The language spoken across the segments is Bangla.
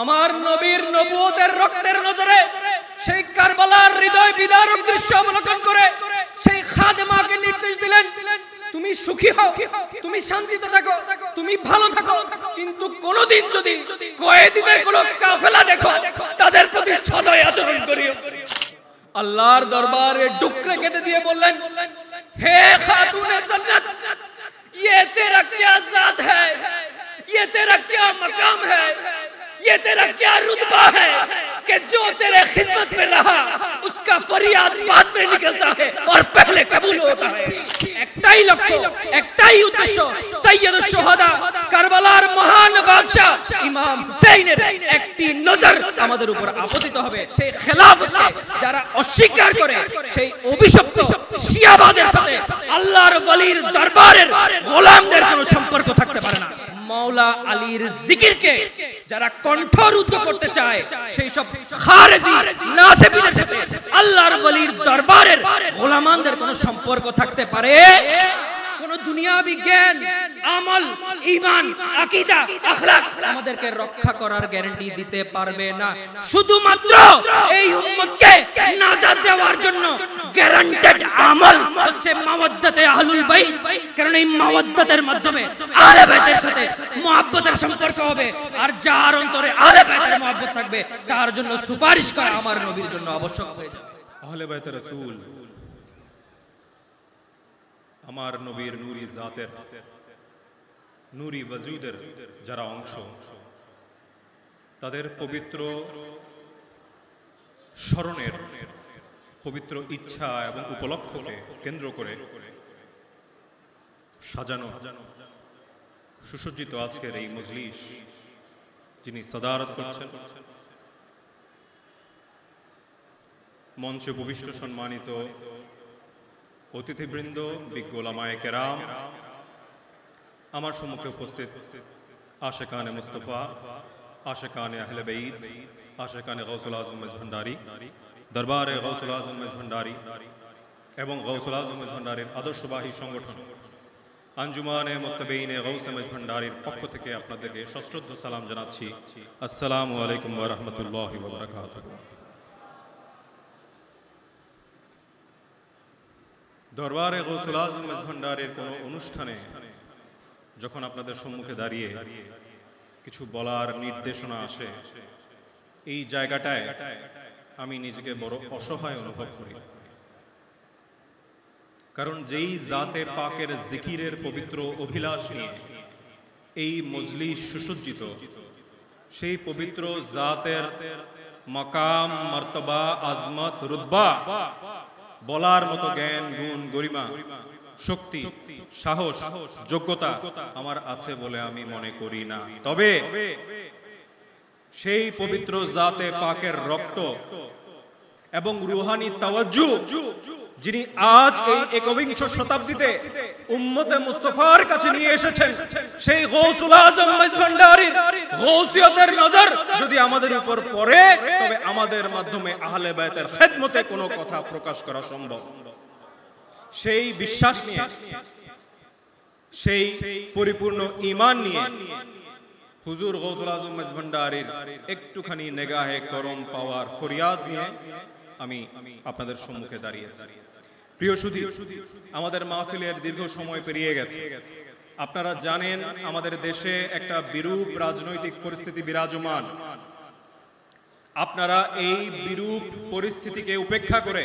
আমার নবীর নবুয়তের রক্তের নজরে সেই কারবালার হৃদয় বিদারক দৃশ্য অবলোকন করে সেই খাদেমাকে নির্দেশ দিলেন, তুমি সুখী হও, তুমি শান্তিতে থাকো, তুমি ভালো থাকো, কিন্তু কোনদিন যদি কয়েদিদের কোন কাফেলা দেখো তাদের প্রতি সদয় আচরণ করিও। আল্লাহর দরবারে ডুকরে কেটে দিয়ে বললেন, হে খাতুনে জান্নাত, ये तेरा क्या जात है, ये तेरा क्या मकाम है, ये तेरा क्या रुतबा है कि जो तेरे खिदमत में रहा उसका फरियाद बाद में निकलता है और पहले कबूल होता है। একটাই লক্ষ্য, একটাই উদ্দেশ্য, সাইয়্যিদুশ শুহাদা কারবালার মহান বাদশা ইমাম হুসাইনের একটি নজর আমাদের উপর আপতিত হবে। সেই খেলাফতকে যারা অস্বীকার করে সেই অভিশপ্ত শিয়াবাদের সাথে আল্লাহর ওলির দরবারের গোলামদের কোনো সম্পর্ক থাকতে পারে না। মাওলা আলীর জিকিরকে যারা কণ্ঠরুদ্ধ করতে চায় সেই সব খারেজি নাসিবীদের সাথে আল্লাহর ওলির দরবারের গোলামদের কোনো সম্পর্ক থাকতে পারে? কোন দুনিয়াবি জ্ঞান, আমল, ঈমান, আকীদা, আখলাক আমাদেরকে রক্ষা করার গ্যারান্টি দিতে পারবে না। শুধুমাত্র এই উম্মতকে নাজাত দেওয়ার জন্য গ্যারান্টেড আমল হচ্ছে মাওয়াদ্দাতে আহলুল বাইত, কারণ এই মাওয়াদ্দাতের মাধ্যমে আহলে বাইতের সাথে মুহাব্বতের সম্পর্ক হবে, আর যার অন্তরে আহলে বাইতের মুহাব্বত থাকবে তার জন্য সুপারিশ করা আমার নবীর জন্য আবশ্যক হয়ে যাবে। আহলে বাইতের রাসূল আমার নবীর নূরি জাতের, নূরি ওয়াজুদের যারা অংশ, তাদের পবিত্র স্মরণের পবিত্র ইচ্ছা এবং উপলক্ষকে কেন্দ্র করে সাজানো সুসজ্জিত আজকের এই মজলিস, যিনি সাদারত করছেন, মঞ্চে উপবিষ্ট সম্মানিত অতিথিবৃন্দ, বিজ্ঞ ওলামায়ে কেরাম, আমার সম্মুখে উপস্থিত আশিকানে মুস্তাফা, আশিকানে আহলে বাইত, আশিকানে গাউসুল আজম মেজভান্ডারী, দরবারে গাউসুল আজম মেজভান্ডারী এবং গাউসুল আজম মেজভান্ডারীর আদর্শবাহী সংগঠন আঞ্জুমানে মুত্তাবিঈনে গাউস মেজভান্ডারীর পক্ষ থেকে আপনাদেরকে সশ্রদ্ধ সালাম জানাচ্ছি। আসসালামু আলাইকুম ওয়া রাহমাতুল্লাহি ওয়া বারাকাতুহু। দরবারে গাউসুল আজম মেজভান্ডারীর কোনো অনুষ্ঠানে যখন আপনাদের সম্মুখে দাঁড়িয়ে কিছু বলার নির্দেশনা আসে, এই জায়গাটায় আমি নিজেকে বড় অসহায় অনুভব করি। কারণ যেই জাতে পাকের জিকিরের পবিত্র অভিলাষ নিয়ে এই মজলিস সুসজ্জিত, সেই পবিত্র জাতের মাকাম, মার্তবা, আজমত, রুতবা বলার মতো জ্ঞান, গুণ, গরিমা, শক্তি, সাহস, যোগ্যতা আমার আছে বলে আমি মনে করি না। তবে সেই পবিত্র জাতে পাকের রক্ত এবং রুহানি তাওয়াজ্জু যিনি আজ এই একবিংশ শতাব্দীতে উম্মতে মুস্তাফার কাছে নিয়ে এসেছেন, সেই গাউসুল আজম মেজভান্ডারীর গাউসিয়তের নজর যদি আমাদের উপর পড়ে, তবে আমাদের মাধ্যমে আহলে বাইতের খেদমতে কোনো কথা প্রকাশ করা সম্ভব। সেই বিশ্বাস নিয়ে, সেই পরিপূর্ণ ঈমান নিয়ে হুজুর গাউসুল আজম মেজভান্ডারীর একটুখানি নেগাহে করম পাওয়ার ফরিয়াদ নিয়ে আমি আপনাদের সম্মুখে দাঁড়িয়েছি। প্রিয় সুধী, আমাদের মাহফিলের দীর্ঘ সময় পেরিয়ে গেছে। আপনারা জানেন আমাদের দেশে একটা বিরূপ রাজনৈতিক পরিস্থিতি বিরাজমান। আপনারা এই বিরূপ পরিস্থিতিকে উপেক্ষা করে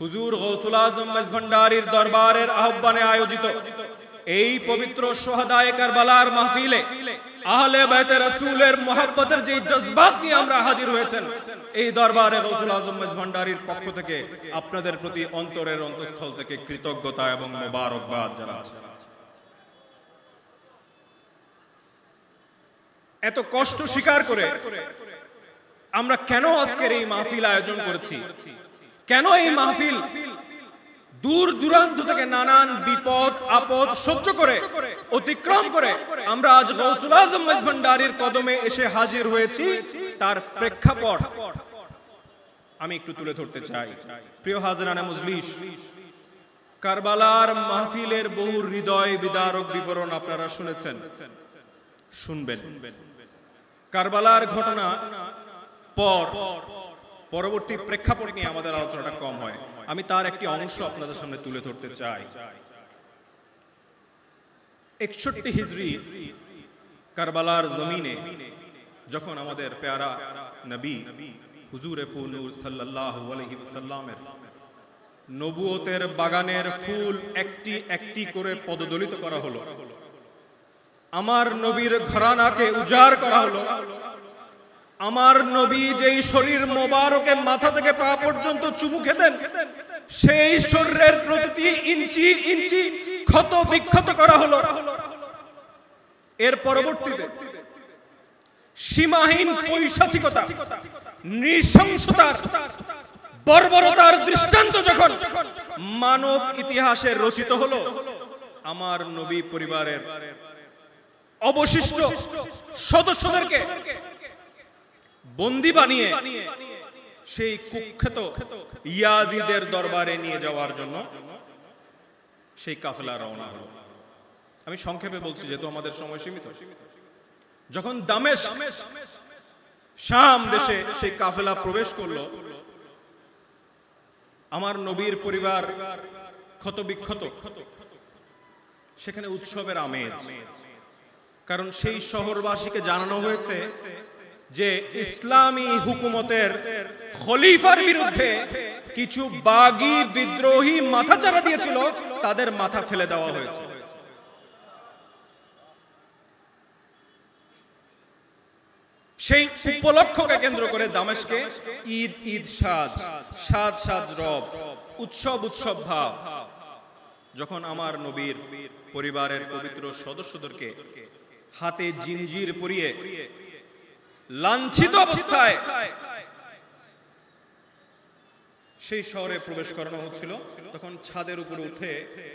হুজুর গাউসুল আজম মেজভান্ডারীর দরবারের আহ্বানে আয়োজিত এই পবিত্র শুহাদায়ে কারবালার মাহফিলে আহলে বাইতে রাসূলের মুহাব্বতের যে জজবাত নিয়ে আমরা হাজির হয়েছেন, এই দরবারে গাউসুল আজম মেজভান্ডারীর পক্ষ থেকে আপনাদের প্রতি অন্তরের অন্তঃস্থল থেকে কৃতজ্ঞতা এবং মোবারকবাদ জানাচ্ছি। এত কষ্ট স্বীকার করে আমরা কেন আজকের এই মাহফিল আয়োজন করেছি, কেন এই মাহফিল দূর দূরান্ত থেকে নানান বিপদ আপদ সহ্য করে অতিক্রম করে আমরা আজ গাউসুল আজম মেজভান্ডারীর কদমে এসে হাজির হয়েছি, তার প্রেক্ষাপট আমি একটু তুলে ধরতে চাই। প্রিয় হাজিরানে মজলিস, কারবালার মাহফিলের বহু হৃদয় বিদারক বিবরণ আপনারা শুনেছেন, শুনবেন। কারবালার ঘটনা পরবর্তী প্রেক্ষাপট নিয়ে আমাদের আলোচনাটা কম হয়। আমি তার একটি অংশ আপনাদের সামনে তুলে ধরতে চাই। 61 হিজরি কারবালার জমিনে যখন আমাদের প্যারা নবী হুজুরে নূর সাল্লাল্লাহু আলাইহি ওয়াসাল্লামের নবুয়তের বাগানের ফুল একটি একটি করে পদদলিত করা হলো, আমার নবীর ঘরানাকে উজাড় করা হলো, আমার নবী যেই শরীর মোবারকে মাথা থেকে পা পর্যন্ত চুমু খেতেন সেই শরীরের প্রতিটি ইঞ্চি ইঞ্চি ক্ষত বিক্ষত করা হলো। এর পরবর্তীতে সীমাহীন পৈশাচিকতা, নৃশংসতার, বর্বরতার দৃষ্টান্ত যখন মানব ইতিহাসে রচিত হলো, আমার নবী পরিবারের অবশিষ্ট সদস্যদেরকে বন্দী বানিয়ে সেই কুখ্যাত ইয়াজিদের দরবারে নিয়ে যাওয়ার জন্য সেই কাফেলা রওনা হলো। আমি সংক্ষেপে বলছি যেহেতু আমাদের সময় সীমিত। যখন দামেস্ক শাম দেশে সেই কাফেলা প্রবেশ করলো, আমার নবীর পরিবার ক্ষত বিক্ষত, সেখানে উৎসবের আমেজ। কারণ সেই শহরবাসীকে জানানো হয়েছে যে ইসলামী হুকুমতের খলিফার বিরুদ্ধে কিছু বাগী বিদ্রোহী মাথাচাড়া দিয়েছিল, তাদের মাথা ফেলে দেওয়া হয়েছে। সেই উপলক্ষকে কেন্দ্র করে দামেস্কে ঈদ ঈদ সাজ, সাজ সাজ রব, উৎসব উৎসব ভাব। যখন আমার নবীর পরিবারের পবিত্র সদস্যদেরকে হাতে জিঞ্জির পরিয়ে লাঞ্ছিত অবস্থায় সেই শহরে প্রবেশ করানো হচ্ছিল, তখন ছাদের উপরে উঠে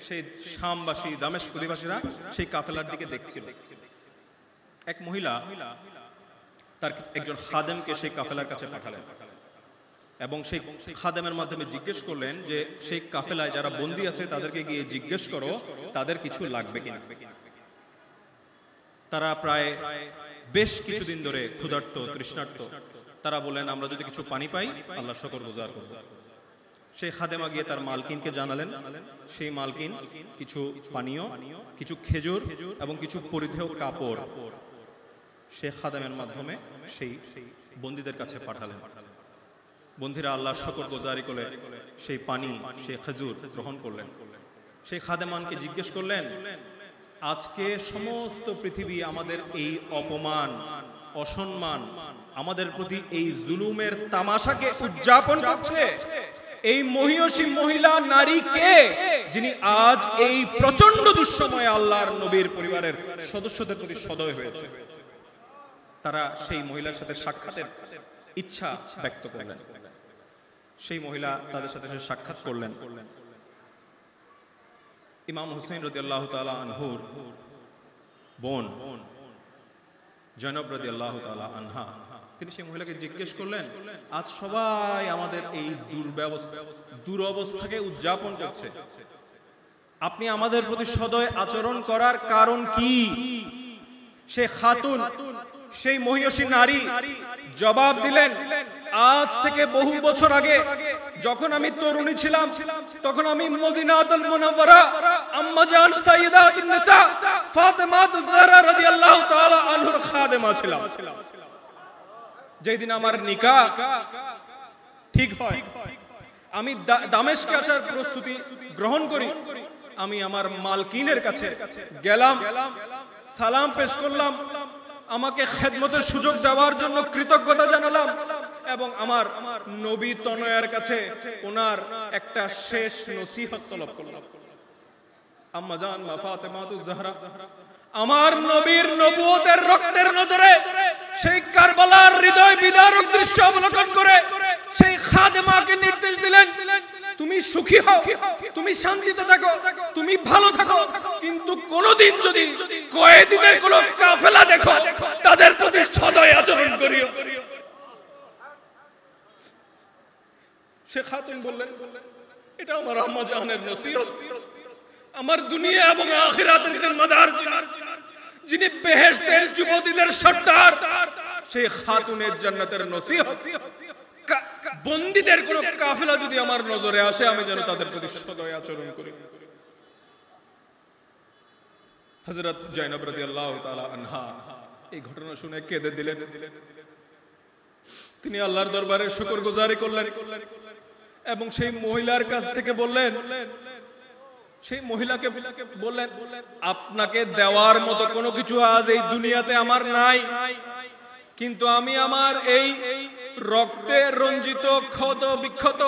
সেই শামবাসী দামেস্ক অধিবাসীরা সেই কাফেলার দিকে দেখছিল। এক মহিলা তার একজন খাদেমকে সেই কাফেলার কাছে পাঠালেন এবং সেই খাদেমের মাধ্যমে জিজ্ঞেস করলেন যে সেই কাফেলায় যারা বন্দী আছে তাদেরকে গিয়ে জিজ্ঞেস করো তাদের কিছু লাগবে কিনা। তারা প্রায় বেশ কিছুদিন ধরে ক্ষুধার্ত তৃষ্ণার্ত। তারা বলেন আমরা যদি কিছু পানি পাই আল্লাহর শুকরগুজার করব। সেই খাদেমা গিয়ে তার মালকিনকে জানালেন। সেই মালকিন কিছু পানীয়, কিছু খেজুর এবং কিছু পরিধেয় কাপড় সেই খাদেমের মাধ্যমে সেই বন্দীদের কাছে পাঠালেন। বন্দীরা আল্লাহর শুকরগুজারি করে সেই পানি, সেই খেজুর গ্রহণ করলেন। সেই খাদেমানকে জিজ্ঞেস করলেন, আজকে সমস্ত পৃথিবী আমাদের এই অপমান, অসম্মান, আমাদের প্রতি এই জুলুমের তামাশাকে উদযাপন করছে, এই মহিয়সী মহিলা নারী কে, যিনি আজ এই প্রচন্ড দুঃসময়ে আল্লাহর নবীর পরিবারের সদস্যদের প্রতি সদয় হয়েছে। তারা সেই মহিলার সাথে সাক্ষাতের ইচ্ছা ব্যক্ত করলেন। সেই মহিলা তাদের সাথে সাক্ষাৎ করলেন। ইমাম হুসাইন রাদিয়াল্লাহু তাআলা আনহুর বোন জয়নব রাদিয়াল্লাহু তাআলা আনহা, তিনি সেই মহিলাকে জিজ্ঞেস করলেন, আজ সবাই আমাদের এই দুরবস্থাকে উদযাপন করছে, আপনি আমাদের প্রতি সদয় আচরণ করার কারণ কি? সে খাতুন, সেই মহিয়সী নারী জবাব দিলেন, আজ থেকে বহু বছর আগে যখন আমি তরুণী ছিলাম তখন আমি মদিনাতুল মুনাওয়ারা আম্মা জান সাইয়্যিদাতুন নিসা ফাতেমাতুজ জাহরা রাদিয়াল্লাহু তাআলা আনহার খাদেমা ছিলাম। যেদিন আমার নিকাহ ঠিক হয়, আমি দামেস্কে আসার প্রস্তুতি গ্রহণ করি, আমি আমার মালকিনের কাছে গেলাম, সালাম পেশ করলাম, আমাকে খেদমতের সুযোগ দেওয়ার জন্য কৃতজ্ঞতা জানালাম এবং আমার নবী তনয়ের কাছে ওনার একটা শেষ নসিহত তলব করলাম। আম্মা জান ফাতেমাতুজ জাহরা আমার নবীর নবুয়তের রক্তের নজরে সেই কারবালার হৃদয় বিদারক দৃশ্য অবলোকন করে সেই খাদেমাকে নির্দেশ দিলেন, তুমি সুখী হও, তুমি শান্তিতে থাকো, তুমি ভালো থাকো, কিন্তু কোনদিন যদি কয়েদিদের কোন কাফেলা দেখো তাদের প্রতি সদয় আচরণ করিও। সে খাতুন বললেন, এটা আমার আম্মা জানের নসিহত, আমার দুনিয়া এবং আখিরাতের জিম্মাদার যিনি বেহেশতের যুবতীদের সর্দার, সেই খাতুনের জান্নাতের নসিহত, বন্দীদের কোন কাফেলা যদি আমার নজরে আসে আমি যেন তাদের প্রতি সদয় আচরণ করি। হযরত জায়নব রাদিয়াল্লাহু তাআলা আনহা এই ঘটনা শুনে কেঁদে দিলেন। তিনি আল্লাহর দরবারে শুকরগুজারি করলেন এবং সেই মহিলার কাছ থেকে বললেন, সেই মহিলাকে বললেন, আপনাকে দেওয়ার মতো কোনো কিছু আজ এই দুনিয়াতে আমার নাই, কিন্তু আমি আমার এই রক্তে রঞ্জিত ক্ষত বিক্ষত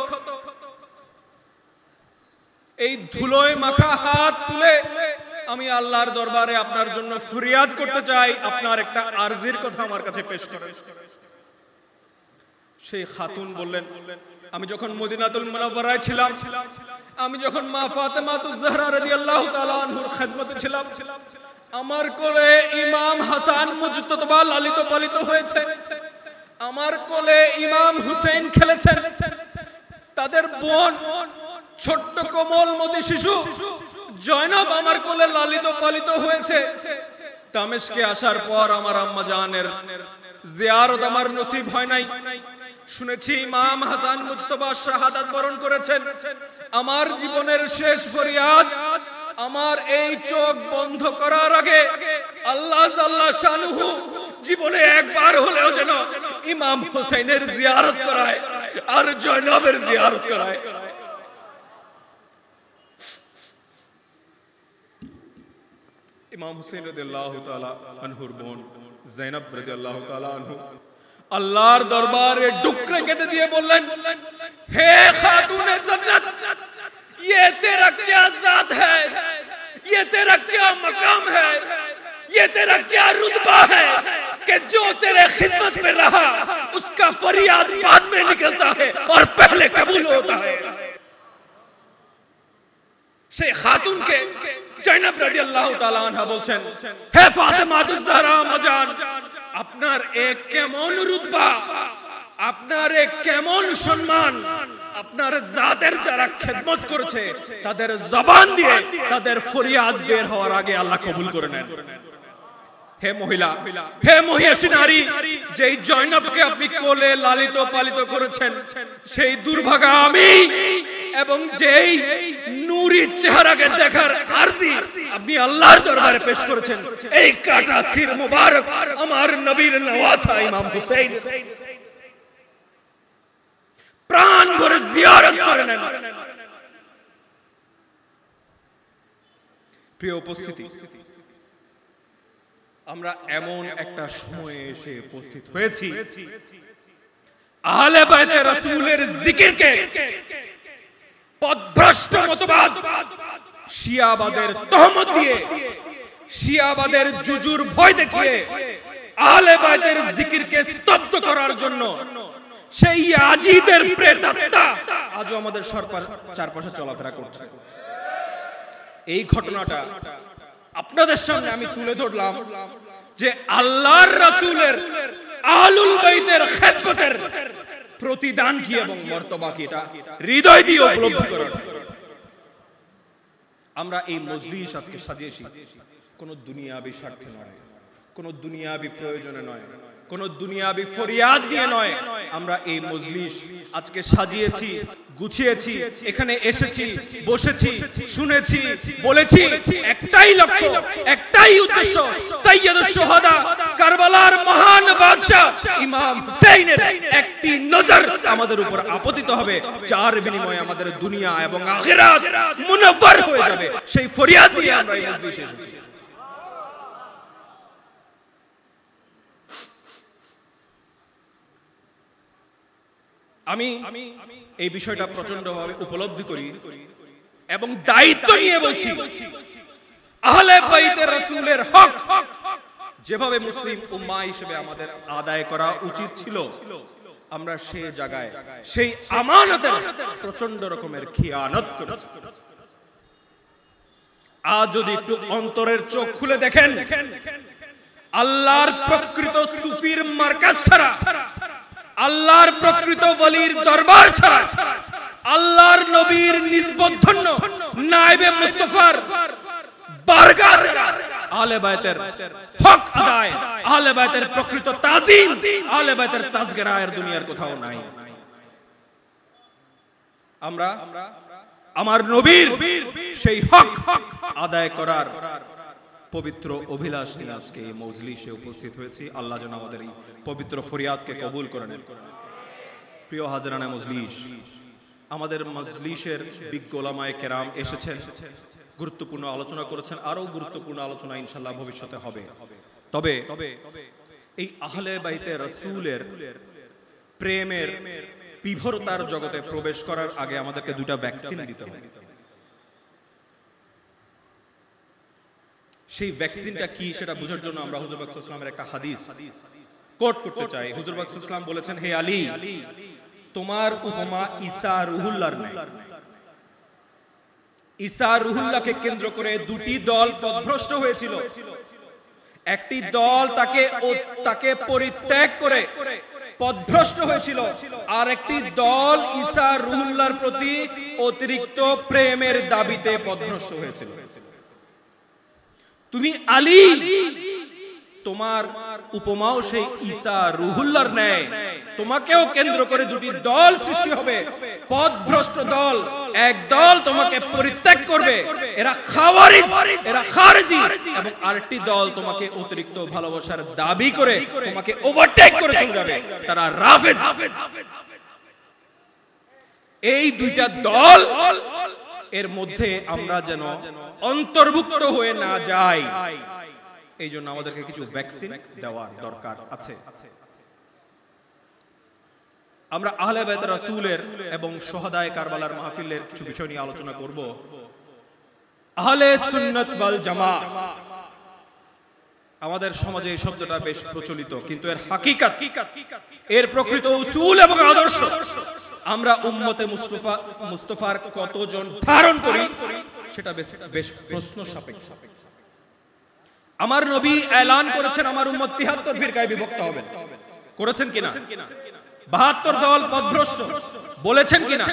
এই ধুলোয় মাখা হাত তুলে আমি আল্লাহর দরবারে আপনার জন্য ফরিয়াদ করতে চাই, আপনার একটা আরজির কথা আমার কাছে পেশ করেন। সেই খাতুন বললেন, আমি যখন মদিনাতুল মুনাওয়ারায় ছিলাম, আমি যখন মা ফাতেমাতুজ জাহরা রাদিয়াল্লাহু তাআলা আনহার খেদমতে ছিলাম, আমার কোলে ইমাম হাসান মুজতবা লালিত পালিত হয়েছে, আমার কোলে ইমাম হুসেন খেলেছেন, তাদের বোন ছোট্ট কোমলমতি শিশু জয়নব আমার কোলে লালিত পালিত হয়েছে। দামেস্কে আসার পর আমার আম্মা জানের জিয়ারত আমার নসিব হয় নাই। শুনেছি ইমাম হাসান মুজতবা শাহাদাত বরণ করেছেন। আমার জীবনের শেষ ফরিয়াদ, আমার এই চোখ বন্ধ করার আগে আল্লাহ জাল্লা শানুহু জীবনে একবার হলেও যেন ইমাম হুসাইনের জিয়ারত করায় আর জয়নবের জিয়ারত করায়। ইমাম হুসাইন রাদিয়াল্লাহু তাআলা আনহুর বোন যায়েনব রাদিয়াল্লাহু তাআলা আনহু আল্লাহর দরবারে ডুকরে কেঁদে দিয়ে বললেন, হে খাতুনে জান্নাত, ये तेरा क्या जात है, ये तेरा क्या मकाम है, ये तेरा क्या रुतबा है कि जो तेरे खिदमत में रहा उसका फरियाद बाद में निकलता है और पहले कबूल होता है। সেই খাতুনকে জায়নব রাদিয়াল্লাহু তাআলা আনহা বলছেন, হে ফাতেমাতুজ জাহরা আম্মাজান, আপনার এক কেমন রুতবা, আপনার এক কেমন সম্মান, আপনার জাতের যারা খেদমত করেছে তাদের জবান দিয়ে তাদের ফরিয়াদ বের হওয়ার আগে আল্লাহ কবুল করে নেন। হে মহিলা, হে মহিষী নারী, যেই জয়নবকে আপনি কোলে লালিত পালিত করেছেন সেই দুর্ভাগা আমি, এবং যেই নূরি চেহারাকে দেখার আরজি আপনি আল্লাহর দরবারে পেশ করেছেন, এই কাটা সির মুবারক আমার নবীর নওয়াসা ইমাম হুসাইন, প্রাণ ভরে জিয়ারত করে নেন। প্রিয় উপস্থিতি, আমরা এমন একটা সময়ে এসে উপস্থিত হয়েছি আহলে বাইতে রাসূলের জিকিরকে পথভ্রষ্ট মতবাদ শিয়াবাদের তহমত দিয়ে, শিয়াবাদের জুজুর ভয় দেখিয়ে আহলে বাইতের জিকিরকে স্তব্ধ করার জন্য সেই ইয়াজিদের প্রেতাত্মা আজও আমাদের চারপাশে চলাফেরা করছে। এই ঘটনাটা আপনাদের সামনে আমি তুলে ধরলাম যে আল্লাহর রাসূলের আহলুল বাইতের খেদমতের প্রতিদান কি এবং মর্তবা কি, এটা হৃদয় দিয়ে উপলব্ধি করার। আমরা এই মজলিস আজকে সাজিয়েছি কোনো দুনিয়াবি স্বার্থে নয়, কোনো দুনিয়াবি প্রয়োজনে নয়, কোন দুনিয়াবি ফরিয়াদ দিয়ে নয়। আমরা এই মজলিস আজকে সাজিয়েছি, গুছিয়েছি, এখানে এসেছি, বসেছি, শুনেছি, বলেছি, একটাই লক্ষ্য, একটাই উদ্দেশ্য, সাইয়্যিদুশ শুহাদা কারবালার মহান বাদশা ইমাম হুসাইনের একটি নজর আমাদের উপর আপতিত হবে, যার বিনিময়ে আমাদের দুনিয়া এবং আখিরাত মুনাওয়ার হয়ে যাবে। সেই ফরিয়াদ দিয়ে আমরা এই মজলিসে এসেছি। আমি এই বিষয়টা প্রচন্ডভাবে উপলব্ধি করি এবং দায়িত্ব নিয়ে বলছি, আহলে বাইতে রাসূলের হক যেভাবে মুসলিম উম্মাহ হিসেবে আমাদের আদায় করা উচিত ছিল, আমরা সেই জায়গায় সেই আমানতের প্রচন্ড রকমের খিয়ানত করেছি। আজ যদি একটু অন্তরের চোখ খুলে দেখেন, আল্লাহর প্রকৃত সুফির মার্কাজ ছাড়া, আল্লাহর প্রকৃত ওলির দরবার ছাড়া, আল্লাহর নবীর নিসবত ধন্য নায়েবে মুস্তাফার বারগাহ ছাড়া আহলে বায়তের হক আদায়, আহলে বায়তের প্রকৃত তাজিম, আহলে বায়তের তাজকিরা এর দুনিয়ার কোথাও নাই। আমরা আমার নবীর সেই হক আদায় করার পবিত্র অভিলাষ নিয়ে আজকে এই মজলিসে উপস্থিত হয়েছি। আল্লাহ যেন আমাদের এই পবিত্র ফরিয়াদকে কবুল করে নেন। প্রিয় হাজিরানে মজলিস, আমাদের মজলিসের বিজ্ঞ ওলামায়ে কেরাম এসেছেন, গুরুত্বপূর্ণ আলোচনা করেছেন, আরো গুরুত্বপূর্ণ আলোচনা ইনশাআল্লাহ ভবিষ্যতে হবে। তবে এই আহলে বাইতে রাসূলের প্রেমের বিভরতার জগতে প্রবেশ করার আগে আমাদেরকে দুটো ভ্যাকসিন দিতে হবে। সেই ভ্যাকসিনটা কি সেটা বোঝার জন্য আমরা হুজুর পাক সাল্লাল্লাহু আলাইহি ওয়াসাল্লামের একটা হাদিস কোট করতে চাই। হুজুর পাক সাল্লাল্লাহু আলাইহি ওয়াসাল্লাম বলেছেন, হে আলী, তোমার উপমা ঈসা রুহুল্লাহর ন্যায়। ঈসা রুহুল্লাহকে কেন্দ্র করে দুটি দল পথভ্রষ্ট হয়েছিল। একটি দল তাকে পরিত্যাগ করে পথভ্রষ্ট হয়েছিল, আর একটি দল ঈসা রুহুল্লাহর প্রতি অতিরিক্ত প্রেমের দাবিতে পথভ্রষ্ট হয়েছিল। তুমি আলী, তোমার উপমাও সেই ঈসা রুহুল্লাহর ন্যায়। তোমাকেও কেন্দ্র করে দুটি দল সৃষ্টি হবে, পথভ্রষ্ট দল। এক দল তোমাকে পরিত্যাগ করবে, এরা খাওয়ারিজ, এরা খারিজি, এবং আরেকটি দল তোমাকে অতিরিক্ত ভালোবাসার দাবি করে তোমাকে ওভারটেক করে চলে যাবে, তারা রাফেজ। এই দুইটা দল এর মধ্যে আমরা যেন অন্তর্ভুক্ত হয়ে না যাই, এই জন্য আমাদেরকে কিছু ভ্যাকসিন দেওয়ার দরকার আছে। আমরা আহলে বাইত রাসূলের এবং শুহাদায়ে কারবালার মাহফিলের কিছু বিষয় নিয়ে আলোচনা করব। আহলে সুন্নাত ওয়াল জামাত, আমাদের সমাজে এই শব্দটা বেশ প্রচলিত, কিন্তু এর হাকিকাত, এর প্রকৃত উসুল এবং আদর্শ আমরা উম্মতে মুস্তাফার কতজন ধারণ করি সেটা বেশ প্রশ্ন সাপেক্ষ। আমার নবী এলান করেছেন আমার উম্মত ৭৩ ফিরকায় বিভক্ত হবেন, করেছেন কিনা? ৭২ দল পথভ্রষ্ট, বলেছেন কিনা?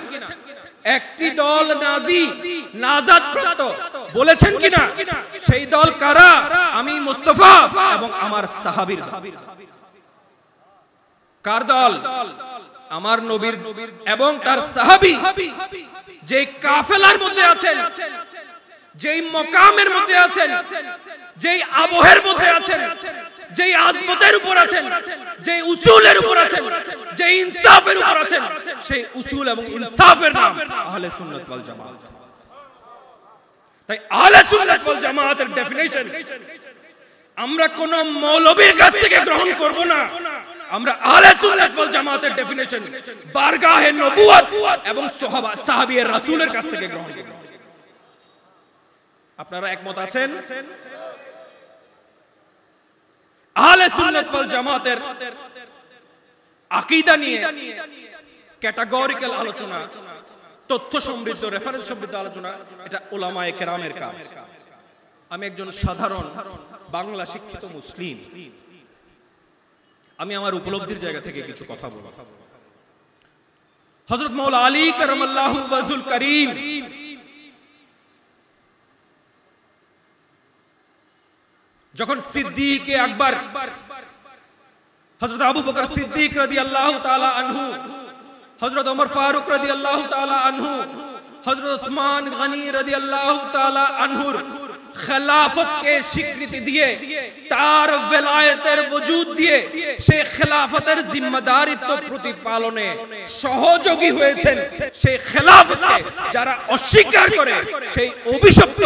একটি দল নাজি, নাজাত প্রাপ্ত, বলেছেন কিনা? সেই দল কারা? আমি মুস্তাফা এবং আমার সাহাবীর দল। কার দল? আমার নবীর এবং তার সাহাবী, যে কাফেলার মধ্যে আছেন, যেই মকামের মধ্যে আছেন, যেই আবহের মধ্যে আছেন, যেই আজমতের উপর আছেন, যেই উসুলের উপর আছেন, যেই ইনসাফের উপর আছেন, সেই উসুল এবং ইনসাফের নাম আহলে সুন্নাত ওয়াল জামাত। তাই আহলে সুন্নাত ওয়াল জামাতের ডেফিনিশন আমরা কোন মৌলবীর কাছ থেকে গ্রহণ করব না। আমরা আহলে সুন্নাত ওয়াল জামাতের ডেফিনিশন বারগাহে নবুয়ত এবং সাহাবীয়ে রাসূলের কাছ থেকে গ্রহণ করব। আপনারা একমত আছেন? আহলে সুন্নাত ওয়াল জামাতের আকীদা নিয়ে ক্যাটাগরিক্যাল আলোচনা, তথ্য সমৃদ্ধ, রেফারেন্স সমৃদ্ধ আলোচনা, এটা উলামায়ে কেরামের কাজ। আমি একজন সাধারণ বাংলা শিক্ষিত মুসলিম, আমি আমার উপলব্ধির জায়গা থেকে কিছু কথা বলবো। হযরত মাওলা আলী কারামাল্লাহু ওয়াজহুল কারীম যখন সিদ্দিকে আকবর হযরত আবু বকর সিদ্দিক রাদিয়াল্লাহু তাআলা আনহু, হযরত ওমর ফারুক রাদিয়াল্লাহু তাআলা আনহু, হযরত ওসমান গনি রাদিয়াল্লাহু তাআলা আনহুর খেলাফতকে স্বীকৃতি দিয়ে, তার বেলায়েতের ওজুদ দিয়ে সেই খেলাফতের জিম্মাদারিত্ব প্রতিপালনে সহযোগী হয়েছেন, সেই খেলাফতকে যারা অস্বীকার করে সেই অভিশপ্ত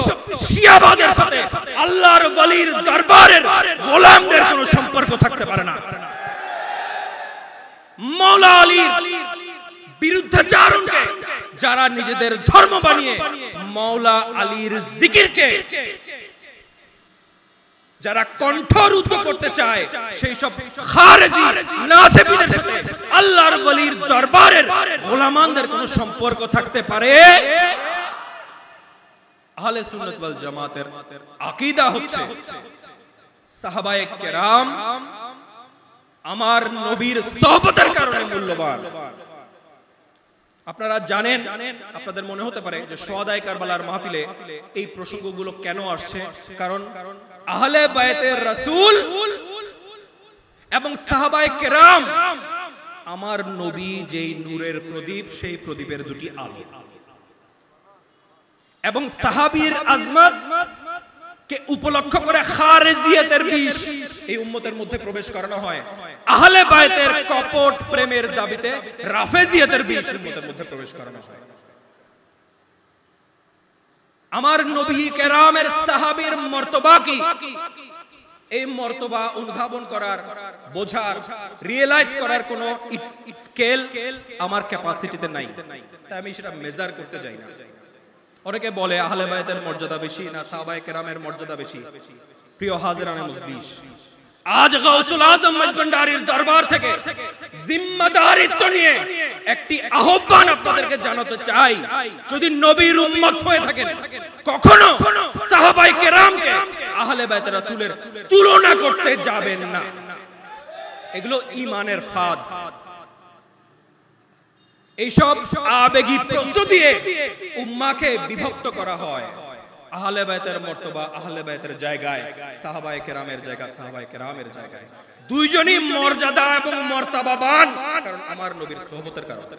শিয়াবাদের সাথে আল্লাহর ওলির দরবারের গোলামদের কোনো সম্পর্ক থাকতে পারে না। মাওলা আলীর বিরুদ্ধাচারণকে যারা নিজেদের ধর্ম বানিয়ে মাওলা আলীর জিকিরকে যারা কণ্ঠরুদ্ধ করতে চায়, সেই সব খারেজি নাসিবীদের সাথে আল্লাহর ওলির দরবারের গোলামদের কোনো সম্পর্ক থাকতে পারে? আহলে সুন্নাত ওয়াল জামাতের আকীদা হচ্ছে সাহাবায়ে কেরাম আমার নবীর সোহবতের কারণে মূল্যবান। আপনারা জানেন, আপনাদের মনে হতে পারে যে শুহাদায়ে কারবালার মাহফিলে এই প্রসঙ্গগুলো কেন আসছে, কারণ আহলে বায়তের রাসূল এবং সাহাবায়ে কেরাম আমার নবী যেই নূরের প্রদীপ সেই প্রদীপের দুটি আলো এবং সাহাবীর আজমত কে উপলক্ষ করে খারেজিয়াতের বিষ এই উম্মতের মধ্যে প্রবেশ করানো হয় আহলে বায়তের কপট প্রেমের দাবিতে রাফেজিয়াতের বিষ উম্মতের মধ্যে প্রবেশ করানো হয় আমার নবী কেরামের সাহাবীর মর্তবা কি এই মর্তবা অনুধাবন করার বোঝার রিয়েলাইজ করার কোনো স্কেল আমার ক্যাপাসিটিতে নাই তাই আমি সেটা মেজার করতে যাই না অনেকে বলে আহলে বায়তের মর্যাদা বেশি না সাহাবায়ে কেরামের মর্যাদা বেশি প্রিয় হাজিরানে মুজবিশ আজ গাউসুল আজম মজগন্ডারির দরবার থেকে জিম্মাদারিত্ব নিয়ে একটি আহ্বান আপনাদেরকে জানাতে চাই যদি নবীর উম্মত হয়ে থাকেন কখনো সাহাবায়ে কেরামকে আহলে বায়ত রাসূলের তুলনা করতে যাবেন না এগুলো ঈমানের ফাঁদ এইসব আবেগী প্রশ্ন দিয়ে উম্মাহকে বিভক্ত করা হয় আহলে বায়তের মর্তবা আহলে বায়তের জায়গায় সাহাবায়ে কেরামের জায়গা সাহাবায়ে কেরামের জায়গায় দুইজনই মর্যাদা এবং মর্তবাবান কারণ আমার নবীর সোহবতের কারণে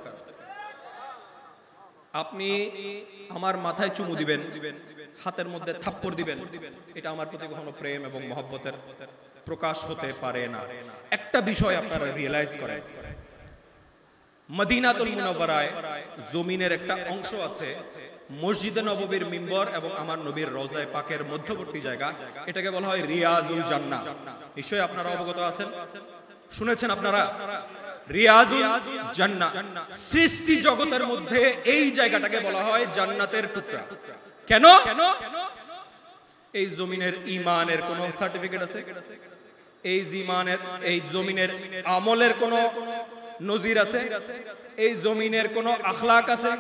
আপনি আমার মাথায় চুমু দিবেন হাতের মধ্যে থাপ্পড় দিবেন এটা আমার প্রতি কখনো প্রেম এবং মহব্বতের প্রকাশ হতে পারে না একটা বিষয় আপনারা রিয়েলাইজ করেন মদিনাতুল মুনাওয়ারায় জমিনের একটা অংশ আছে মসজিদে নববীর মিম্বর এবং আমার নবীর রওজায়ে পাকের মধ্যবর্তী জায়গা এটাকে বলা হয় রিয়াজুল জান্নাহ নিশ্চয়ই আপনারা অবগত আছেন শুনেছেন আপনারা রিয়াজুল জান্নাহ সৃষ্টি জগতের মধ্যে এই জায়গাটাকে বলা হয় জান্নাতের টুকরা কেন এই জমিনের ঈমানের কোন সার্টিফিকেট আছে এই জমিনের আমলের কোন নজির আছে এই জমিনের কোন আখলাক আছে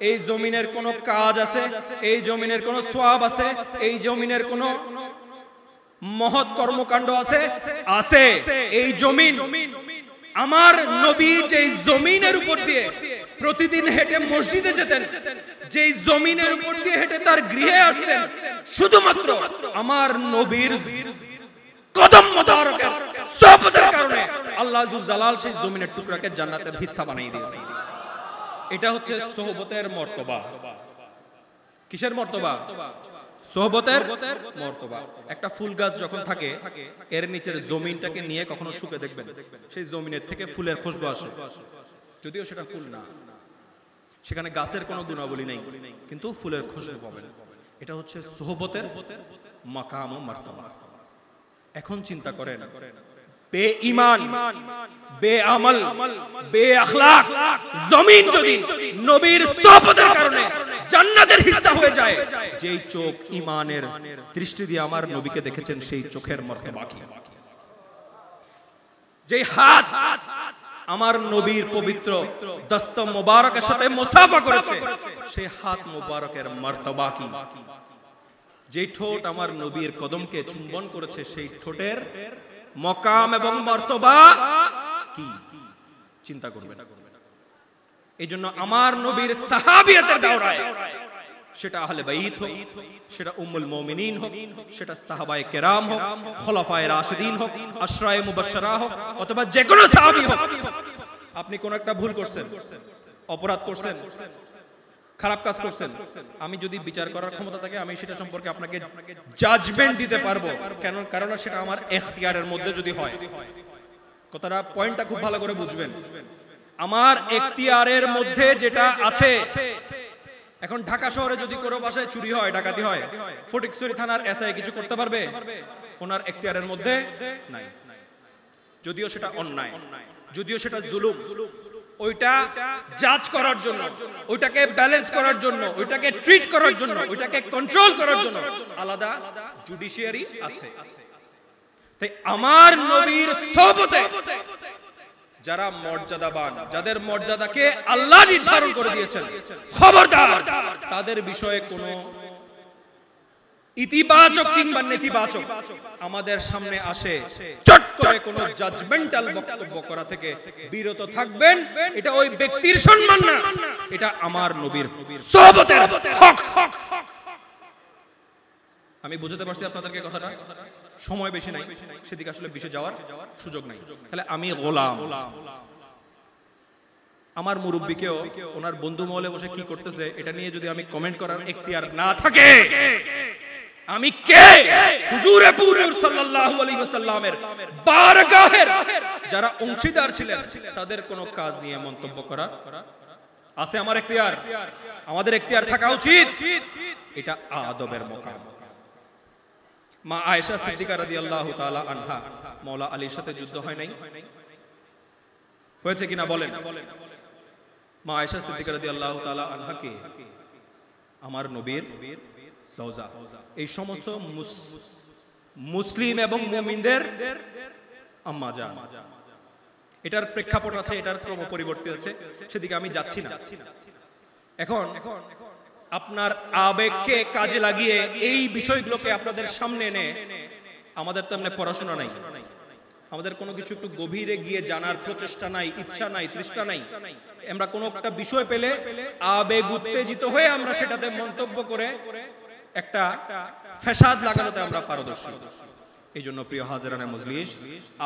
এই জমিনের কোন কাজ আছে এই জমিনের কোন সওয়াব আছে এই জমিনের কোন মহৎ কর্মকাণ্ড আছে আছে এই জমিন আমার নবী যেই জমিনের উপর দিয়ে প্রতিদিন হেঁটে মসজিদে যেতেন যেই জমিনের উপর দিয়ে হেঁটে তার গৃহে আসতেন শুধুমাত্র আমার নবীর কদম মোবারকের সোহবতের কারণে আল্লাহ যুল জালাল সেই জমিনের টুকরাকে জান্নাতের হিস্সা বানিয়ে দিয়েছে এটা হচ্ছে সোহবতের মর্তবা কিসের মর্তবা সোহবতের মর্তবা একটা ফুল গাছ যখন থাকে এর নিচের জমিনটাকে নিয়ে কখনো শুকে দেখবেন সেই জমিনের থেকে ফুলের খুশবু আসে যদিও সেটা ফুল না সেখানে গাছের কোনো গুণাবলী নেই কিন্তু ফুলের খুশবু পাবেন এটা হচ্ছে সোহবতের মাকাম ও মারতাবা এখন চিন্তা করেন বেঈমান বেআমল বেআখলাক জমিন যদি নবীর সোহবতের কারণে জান্নাতের হিস্সা হয়ে যায় যেই চোখ ঈমানের দৃষ্টি দিয়ে আমার নবীকে দেখেছেন সেই চোখের মর্তবা কি যেই হাত আমার নবীর পবিত্র দস্ত মোবারকের সাথে মুসাফা করেছে সেই হাত মোবারকের মর্তবা কি যেই ঠোঁট আমার নবীর কদমকে চুম্বন করেছে সেই ঠোঁটের মকাম এবং মর্তবা কি চিন্তা করবেন এইজন্য আমার নবীর সাহাবিয়াতের দাওরায় সেটা আহলে বাইত হোক সেটা উম্মুল মুমিনিন হোক সেটা সাহাবায়ে কেরাম হোক খুলাফায়ে রাশিদিন হোক আশরায়ে মুবাশশারা হোক অথবা যে কোনো সাহাবী হোক আপনি কোন একটা ভুল করছেন অপরাধ করছেন খারাপ কাজ করছেন আমি যদি বিচার করার ক্ষমতা থাকে আমি সেটা সম্পর্কে আপনাকে জাজমেন্ট দিতে পারবো কারণ সেটা আমার এখতিয়ারের মধ্যে যদি হয় কথাটা পয়েন্টটা খুব ভালো করে বুঝবেন আমার এখতিয়ারের মধ্যে যেটা আছে এখন ঢাকা শহরে যদি কোনো বাসায় চুরি হয় ডাকাতি হয় ফটিকছড়ি থানার এসআই কিছু করতে পারবে ওনার এখতিয়ারের মধ্যে নাই যদিও সেটা অন্যায় যদিও সেটা জুলুম ওইটা জাজ করার জন্য ওইটাকে ব্যালেন্স করার জন্য ওইটাকে ট্রিট করার জন্য ওইটাকে কন্ট্রোল করার জন্য আলাদা জুডিশিয়ারি আছে তাই আমার নবীর সোহবতে যারা মর্যাদাবান যাদের মর্যাদাকে আল্লাহ নির্ধারণ করে দিয়েছেন খবরদার তাদের বিষয়ে কোনো ইতিবাচক কিংবা নেতিবাচক আমাদের সামনে আসে চট করে কোনো জাজমেন্টাল বক্তব্য করা থেকে বিরত থাকবেন এটা ওই ব্যক্তির সম্মান না এটা আমার নবীর সোহবতের হক আমি বুঝতে পারছি আপনাদেরকে কথাটা, সময় বেশি নাই, সেদিকে আসলে বেশি যাওয়ার সুযোগ নাই। তাহলে আমি গোলাম, আমার মুরব্বিকেও ওনার বন্ধু মহলে বসে কি করতেছে এটা নিয়ে যদি আমি কমেন্ট করার এখতিয়ার না থাকে, আমি কে? হুজুরে পুরুষ সাল্লাল্লাহু আলাইহি ওয়াসাল্লামের বারগাহের যারা অংশীদার ছিলেন তাদের কোনো কাজ নিয়ে মন্তব্য করা আছে আমার এখতিয়ার? আমাদের এখতিয়ার থাকা উচিত। এটা আদবের মোকাম। মা আয়েশা সিদ্দিকা রাদিয়াল্লাহু তাআলা আনহা, মাওলা আলীর সাথে যুদ্ধ হয় নাই? হয়েছে কিনা বলেন? মা আয়েশা সিদ্দিকা রাদিয়াল্লাহু তাআলা আনহা কে? আমার নবীর সওজা। এই সমস্ত মুসলিম এবং মুমিনদের আম্মা জান। এটার প্রেক্ষাপট আছে, এটার ক্রম পরিবর্তিত আছে, সেদিকে আমি যাচ্ছি না। এখন আপনার আবেগকে কাজে লাগিয়ে এই বিষয়গুলোকে আপনাদের সামনে এনে, আমাদের তো এমনি পড়াশোনা নাই, আমাদের কোনো কিছু একটু গভীরে গিয়ে জানার প্রচেষ্টা নাই, ইচ্ছা নাই, তৃষ্ণা নাই। আমরা কোনো একটা বিষয় পেলে আবেগ উত্তেজিত হয়ে আমরা সেটাতে মন্তব্য করে একটা ফ্যাসাদ লাগানোতে আমরা পারদর্শী। এই জন্য প্রিয় হাজিরানে মজলিস,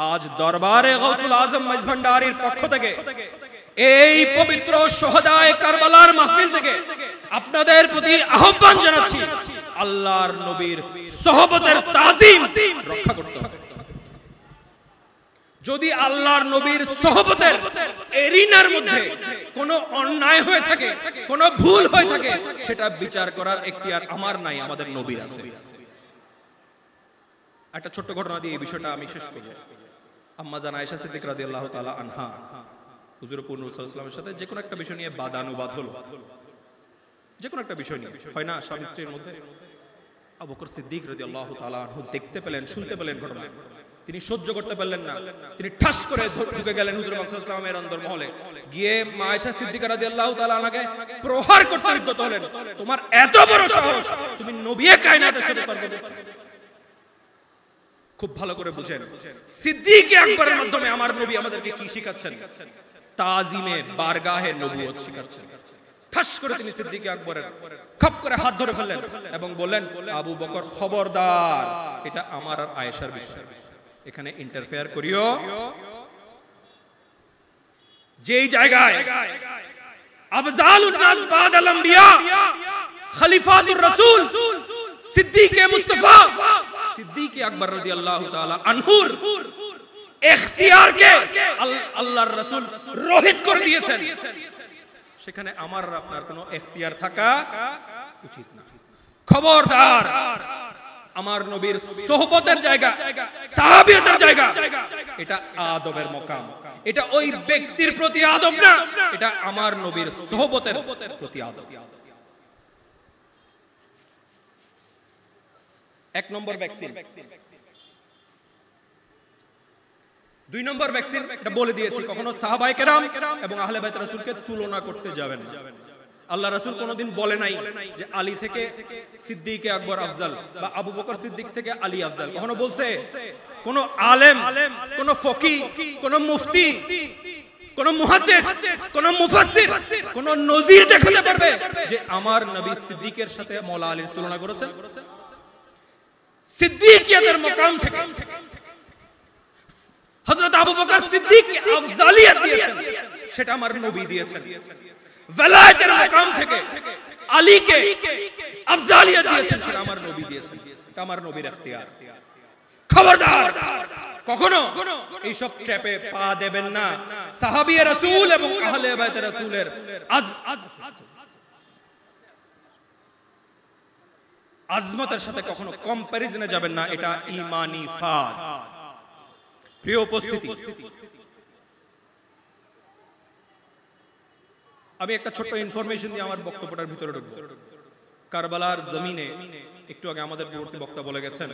আজ দরবারে গাউসুল আজম মাইজভান্ডারীর পক্ষ থেকে এই পবিত্র শহদায়ে কারবালার মাহফিল থেকে আপনাদের প্রতি আহ্বান জানাচ্ছি, আল্লাহর নবীর সোহবতের তাজিম রক্ষা করতে হবে। যদি আল্লাহর নবীর সোহবতের এরিনার মধ্যে কোনো অন্যায় হয়ে থাকে, কোনো ভুল হয়ে থাকে, সেটা বিচার করার এখতিয়ার আমার নাই, আমাদের নবীর আছে। একটা ছোট্ট ঘটনা দিয়ে এই বিষয়টা আমি শেষ করব। আম্মা জান আয়েশা সিদ্দিকা রাদিয়াল্লাহু তাআলা আনহা হুজুর পুরুষ সাল্লাল্লাহু আলাইহি ওয়াসাল্লামের সাথে যে কোনো একটা বিষয় নিয়ে বাদানুবাদ হলো, যে কোনো একটা বিষয় নিয়ে, হয় না স্বামী স্ত্রীর মধ্যে। আবু বকর সিদ্দিক রাদিয়াল্লাহু তাআলা আনহু দেখতে পেলেন, শুনতে পেলেন ঘটনা, তিনি সহ্য করতে পারলেন না, তিনি ঠাস করে ঢুকে গেলেন হুজুর সাল্লাল্লাহু আলাইহি ওয়াসাল্লামের অন্দরমহলে, গিয়ে মা আয়েশা সিদ্দিকা রাদিয়াল্লাহু তাআলা আনহাকে প্রহার করতে উদ্যত হলেন। তোমার এত বড় সাহস, তুমি নবী কায়নাতের সাথে তর্ক করছো। খুব ভালো করে বুঝেন, সিদ্দিক আকবরের মাধ্যমে আমার নবী আমাদেরকে কি শিখাচ্ছেন? তাজিমে বারগাহে নবুয়ত শিখাচ্ছেন। ঠাস করে তিনি সিদ্দিক আকবরের খপ করে হাত ধরে ফেললেন এবং বললেন, আবু বকর খবরদার, এটা আমার আর আয়েশার বিষয়, এখানে ইন্টারফেয়ার করিও। যেই জায়গায় আফজালুন নাস বাদাল আম্বিয়া, খলিফাতুর রাসূল সিদ্দিকে মুস্তাফা সিদ্দিক আকবর রাদিয়াল্লাহু তাআলা আনহুর ইখতিয়ারকে আল্লাহর রাসূল রহিত করে দিয়েছেন, সেখানে আমার আপনার কোনো ইখতিয়ার থাকা উচিত না। খবরদার, আমার নবীর সোহবতের জায়গা, সাহাবিয়তের জায়গা, এটা আদবের মকাম। এটা ওই ব্যক্তির প্রতি আদব না, এটা আমার নবীর সোহবতের প্রতি আদব। এক নম্বর ভ্যাকসিন। দুই নম্বর ভ্যাকসিন, এটা বলে দিয়েছি, কখনো সাহাবায়ে কেরাম এবং আহলে বাইত রাসূলকে তুলনা করতে যাবেন না। আল্লাহ রাসূল কোনোদিন বলে নাই যে আলী থেকে সিদ্দিক আকবর আফজাল বা আবু বকর সিদ্দিক থেকে আলী আফজাল। কখনো বলছে? কোন আলেম, কোন ফকিহ, কোন মুফতি, কোন মুহাদ্দিস, কোন মুফাসসির, কোন নজির দেখাতে পারবে যে আমার নবী সিদ্দিকের সাথে মাওলা আলীর তুলনা করেছেন? সিদ্দিকিয়াতের মাকাম থেকে হযরত আবু বকর সিদ্দিককে আফজালিয়ত দিয়েছেন, সেটা আমার নবী দিয়েছেন। ওয়ালায়াতের মাকাম থেকে আলীকে আফজালিয়ত দিয়েছেন, সেটা আমার নবী দিয়েছেন, এটা আমার নবীর ইখতিয়ার। খবরদার, কখনো এইসব ট্র্যাপে পা দেবেন না। সাহাবিয়ে রাসূল এবং আহলে বাইতে রাসূলের আজমতের সাথে কখনো কম্প্যারিজনে যাবেন না, এটা ঈমানি ফাদ। প্রিয় উপস্থিতি, আমি একটা ছোট্ট ইনফরমেশন দিয়ে আমার বক্তব্যটার ভিতরে ঢুকবো। কারবালার জমিনে একটু আগে আমাদের পূর্ববর্তী বক্তা বলে গেছেন,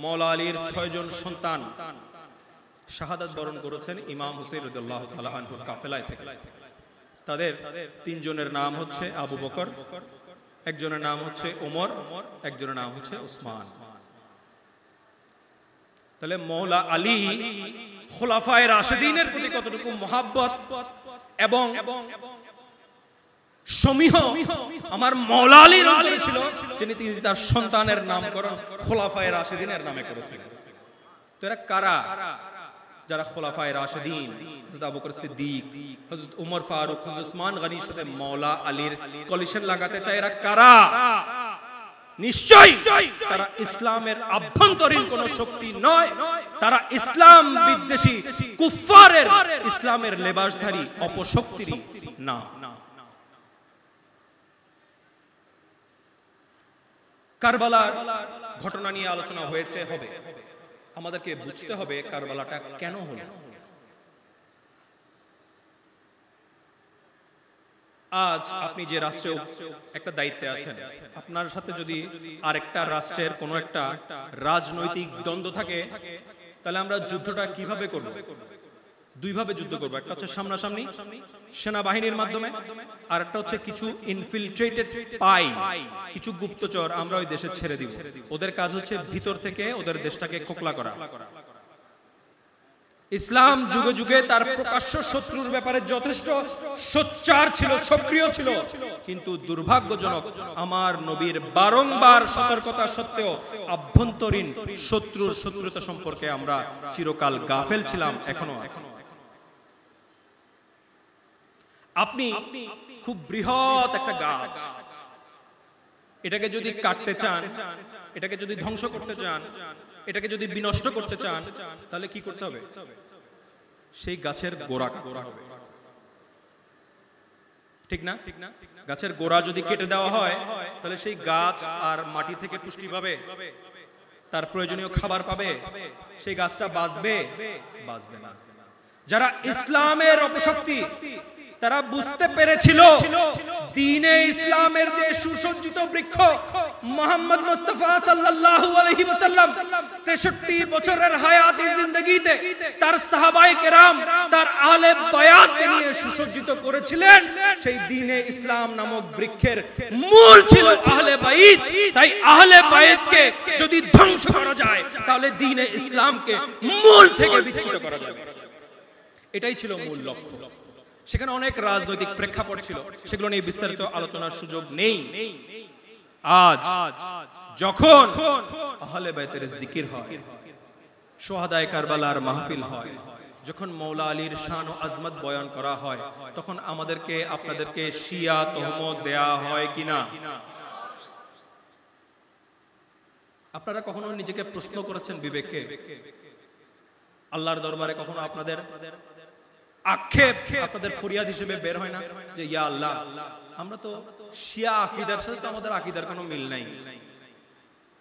মাওলা আলীর 6 জন সন্তান শাহাদাত বরণ করেছেন ইমাম হুসাইন রাদিয়াল্লাহু তাআলা আনহুর কাফেলায় থেকে। তাদের 3 জনের নাম হচ্ছে আবু বকর, একজনের নাম হচ্ছে ওমর, একজনের নাম হচ্ছে উসমান। তাহলে মাওলা আলী খোলাফায়ে রাশিদিনের প্রতি কতটুকু মহাব্বত এবং সমীহ আমার মওলা আলীর অন্তরে ছিল, যিনি তার সন্তানের নামকরণ খোলাফায়ে রাশিদিনের নামে করেছিলেন। তো এরা কারা? যারা খোলাফায়ে রাশিদিন, হযরত আবু বকর সিদ্দিক, হযরত উমর ফারুক, হযরত উসমান গনির সাথে মওলা আলীর কলিশন লাগাতে চায়, এরা কারা? নিশ্চয়ই তারা ইসলামের আভ্যন্তরীণ কোন শক্তি নয়, তারা ইসলাম বিদ্বেষী কুফফারের ইসলামের লেবাসধারী অপশক্তিরই নাম। কারবালার ঘটনা নিয়ে আলোচনা হয়েছে, হবে। আমাদেরকে বুঝতে হবে কারবালাটা কেন হলো। আজ আপনি যে রাষ্ট্রে একটা দায়িত্বে আছেন, আপনার সাথে যদি আরেকটা রাষ্ট্রের কোনো একটা রাজনৈতিক দ্বন্দ্ব থাকে, তাহলে আমরা যুদ্ধটা কিভাবে করব? দুইভাবে যুদ্ধ করব। একটা হচ্ছে সামনাসামনি সেনাবাহিনীর মাধ্যমে, আর একটা হচ্ছে কিছু ইনফিলট্রেটেড স্পাই, কিছু গুপ্তচর আমরা ওই দেশে ছেড়ে দিব। ওদের কাজ হচ্ছে ভিতর থেকে ওদের দেশটাকে খোকলা করা। ইসলাম যুগে যুগে তার প্রকাশ্য শত্রুর ব্যাপারে যথেষ্ট সোচ্চার ছিল, সক্রিয় ছিল, কিন্তু দুর্ভাগ্যজনক আমার নবীর বারংবার সতর্কতা সত্ত্বেও আভ্যন্তরীণ শত্রুর শত্রুতা সম্পর্কে আমরা চিরকাল গাফেল ছিলাম, এখনো আছি। আপনি খুব বৃহৎ একটা গাছ, এটাকে যদি কাটতে চান, এটাকে যদি ধ্বংস করতে চান, এটাকে যদি বিনষ্ট করতে চান, তাহলে কি করতে হবে? সেই গাছের গোড়া কাটতে হবে, ঠিক না? গাছের গোড়া যদি কেটে দেওয়া হয়, তাহলে সেই গাছ আর মাটি থেকে পুষ্টি পাবে, তার প্রয়োজনীয় খাবার পাবে, সেই গাছটা বাঁচবে? বাঁচবে না। যারা ইসলামের অপশক্তি, তারা বুঝতে পেরেছিল দ্বীনে ইসলামের যে সুসজ্জিত বৃক্ষ মুহাম্মদ মুস্তাফা সাল্লাল্লাহু আলাইহি ওয়াসাল্লাম 63 বছরের হায়াতি জিন্দেগিতে তার সাহাবায়ে কেরাম, তার আহলে বায়াতকে নিয়ে সুসজ্জিত করেছিলেন, সেই দ্বীনে ইসলাম নামক বৃক্ষের মূল ছিল আহলে বাইত। তাই আহলে বাইতকে যদি ধ্বংস করা যায়, তাহলে দ্বীনে ইসলামকে মূল থেকে বিচ্যুত করা যাবে। এটাই ছিল মূল লক্ষ্য। সেখানে অনেক রাজনৈতিক প্রেক্ষাপট ছিল, সেগুলো নিয়ে বিস্তারিত আলোচনার সুযোগ নেই। আজ যখন আহলে বাইতের জিকির হয়, শুহাদায়ে কারবালার মাহফিল হয়, যখন মওলা আলীর শান ও আজমত বয়ান করা হয়, তখন আমাদেরকে আপনাদেরকে শিয়া তহমত দেয়া হয় কিনা? আপনারা কখনো নিজেকে প্রশ্ন করেছেন বিবেকে? আল্লাহর দরবারে কখনো আপনাদের আক্ষেপ, আপনাদের ফরিয়াদ হিসেবে বের হয় না যে ইয়া আল্লাহ, আমরা তো শিয়া আকীদার সাথে তো আমাদের আকীদার কোনো মিল নাই,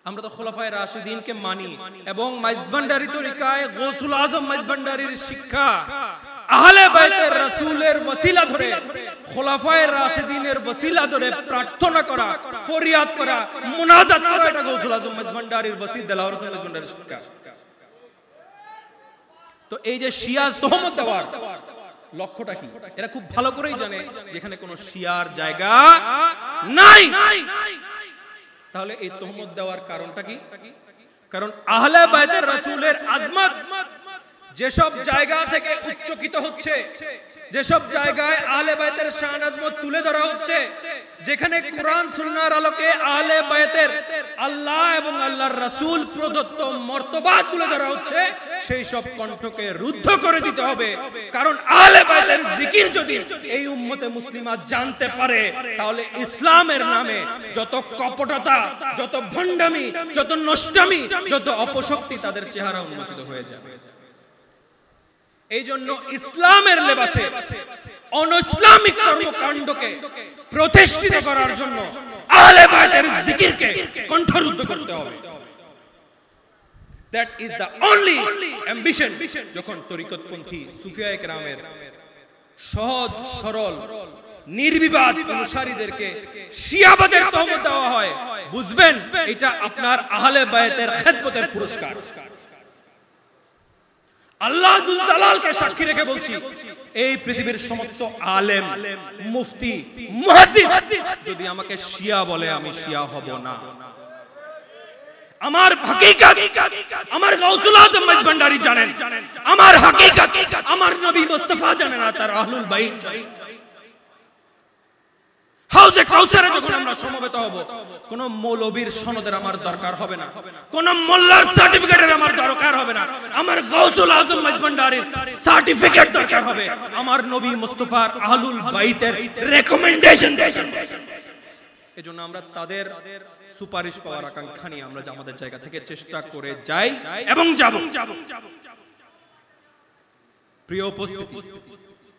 আমরা তো খোলাফায়ে রাশিদিনকে মানি, এবং মাইজভান্ডারী তরিকায় গৌসুল আজম মাইজভান্ডারীর শিক্ষা আহলে বাইতের রাসূলের ওসিলা ধরে, খোলাফায়ে রাশিদিনের ওসিলা ধরে প্রার্থনা করা, ফরিয়াদ করা, মুনাজাত করা, এটা গৌসুল আজম মাইজভান্ডারীর ওসি দেলাওয়ার হোসেন মাইজভান্ডারীর শিক্ষা। তো এই যে শিয়া তহমত দেওয়ার লক্ষ্যটা কি, এরা খুব ভালো করেই জানে যেখানে কোনো শিয়ার জায়গা নাই। তাহলে এই তহমত দেওয়ার কারণটা কি? কারণ আহলে বাইতের রাসূলের আজমত যেসব জায়গা থেকে উচ্চকিত হচ্ছে, যেসব জায়গায় আহলে বাইতের শান আজমত তুলে ধরা হচ্ছে, যেখানে কোরআন সুন্নাহর আলোকে আহলে বাইতের আল্লাহ এবং আল্লাহর রাসূল প্রদত্ত মর্তবা তুলে ধরা হচ্ছে, সেই সব কণ্ঠকে রুদ্ধ করে দিতে হবে। কারণ আহলে বাইতের জিকির যদি এই উম্মতে মুসলিমা জানতে পারে, তাহলে ইসলামের নামে যত কপটতা, যত ভণ্ডামি, যত নষ্টামি, যত অপশক্তি, তাদের চেহারা উন্মোচিত হয়ে যাবে। এই জন্য ইসলামের লেবাসে অনইসলামিক কর্মকাণ্ডকে প্রতিষ্ঠিত করার জন্য আহলে বাইতের জিকিরকে কণ্ঠরুদ্ধ করতে হবে। That is the only ambition. যখন তরিকতপন্থী সুফিয়ায়ে কেরামের সহজ সরল নির্বিবাদ অনুসারীদেরকে শিয়াবাদের তহমত দেওয়া হয়, বুঝবেন এটা আপনার আহলে বাইতের খেদমতের পুরস্কার। আল্লাহ যুল জালালকে সাক্ষী রেখে বলছি, এই পৃথিবীর সমস্ত আলেম, মুফতি, মুহাদ্দিস যদি আমাকে শিয়া বলে, আমি শিয়া হব না। আমার হাকিকত আমার গাউসুল আজম মাইজভান্ডারী জানেন, আমার হাকিকত আমার নবী মুস্তাফা জানেন, আর তার আহলুল বাইত। হাউজে কাউসারে যখন আমরা সমবেত হব, কোন মৌলবীর সনদের আমার দরকার হবে না, কোন মোল্লার সার্টিফিকেটের আমার দরকার হবে না, আমার গাউসুল আজম মাইজভান্ডারির সার্টিফিকেট দরকার হবে, আমার নবী মুস্তাফার আহলুল বাইতের রেকমেন্ডেশন। এজন্য আমরা তাদের সুপারিশ পাওয়ার আকাঙ্ক্ষা নিয়ে আমরা আমাদের জায়গা থেকে চেষ্টা করে যাই এবং যাব। প্রিয় উপস্থিতি,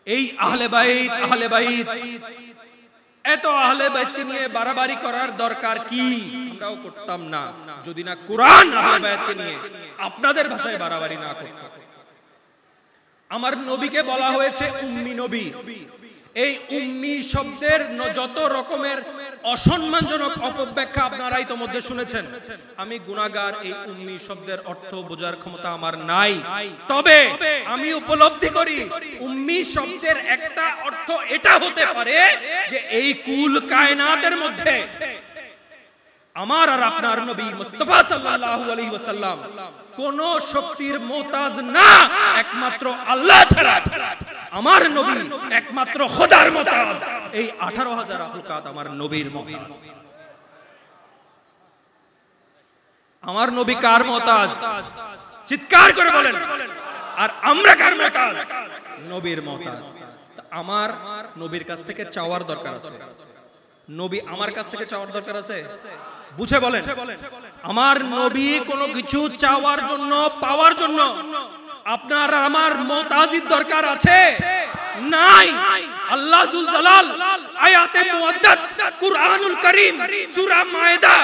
এই আহলে বাইত এত আহলে বাইতকে নিয়ে বাড়াবাড়ি করার দরকার কি? আমরাও করতাম না যদি না কোরআন আহলে বাইতকে নিয়ে আপনাদের ভাষায় বাড়াবাড়ি না করত। আমার নবীকে বলা হয়েছে উম্মি নবী। এই উম্মি শব্দের যত রকমের অসম্মানজনক অপব্যাখ্যা আপনারা ইতোমধ্যে শুনেছেন। আমি গুনাহগার, এই উম্মি শব্দের অর্থ বোঝার ক্ষমতা আমার নাই। তবে আমি উপলব্ধি করি উম্মি শব্দের একটা অর্থ এটা হতে পারে যে এই কুল কায়নাতের মধ্যে আমার আর আপনার নবী মুস্তাফা সাল্লাল্লাহু আলাইহি ওয়াসাল্লাম কোন শক্তির মুহতাজ না, একমাত্র আল্লাহ ছাড়া। আমার নবী একমাত্র খোদার মুহতাজ। এই 18,000 আখলুকাত আমার নবীর মুহতাজ। আমার নবী কার মুহতাজ? চিৎকার করে বলেন। আর আমরা কার মুহতাজ? নবীর মুহতাজ। আমার নবীর কাছ থেকে চাওয়ার দরকার আছে, নবী আমার কাছ থেকে চাওয়ার দরকার আছে। বুঝে বলেন, আমার নবী কোনো কিছু চাওয়ার জন্য, পাওয়ার জন্য আপনার আর আমার মুহতাজির দরকার আছে? নাই। আল্লাহ জুল জালাল আয়াতে মুআদ্দাদ কুরআনুল কারীম সূরা মায়েদা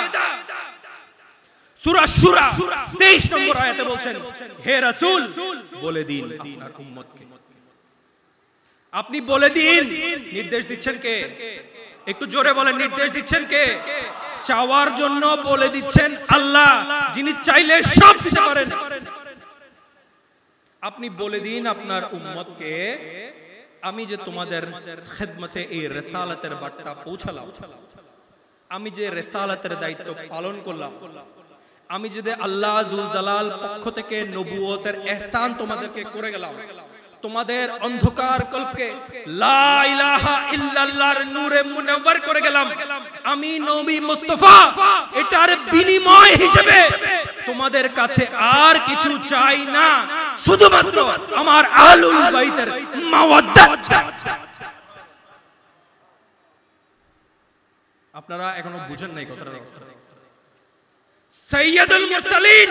সূরা শুরা 23 নম্বর আয়াতে বলছেন, হে রাসূল বলে দিন আপনার উম্মতকে, আপনি বলে দিন। নির্দেশ দিচ্ছেন কে? একটু জোরে বলেন, নির্দেশ দিচ্ছেন কে? চাওয়ার জন্য বলে দিচ্ছেন আল্লাহ, যিনি চাইলে সব দিতে পারেন। আপনি বলে দিন আপনার উম্মতকে, আমি যে তোমাদের খেদমতে এই রিসালাতের বার্তা পৌঁছালাম, আমি যে রিসালাতের দায়িত্ব পালন করলাম, আমি যে আল্লাহ জুল জালাল পক্ষ থেকে নবুয়তের ইহসান তোমাদেরকে করে গেলাম, তোমাদের অন্ধকার কল্পকে লা ইলাহা ইল্লাল্লাহর নূরে মুনাওয়ার করে গেলাম, আমি নবী মুস্তাফা এটার বিনিময় হিসেবে তোমাদের কাছে আর কিছু চাই না, শুধুমাত্র আমার আহলুল বাইতের মাওয়াদ্দাত। আপনারা এখনো বুঝেন নাই কথাটার অর্থ। সাইয়্যিদুল মুরসালিন,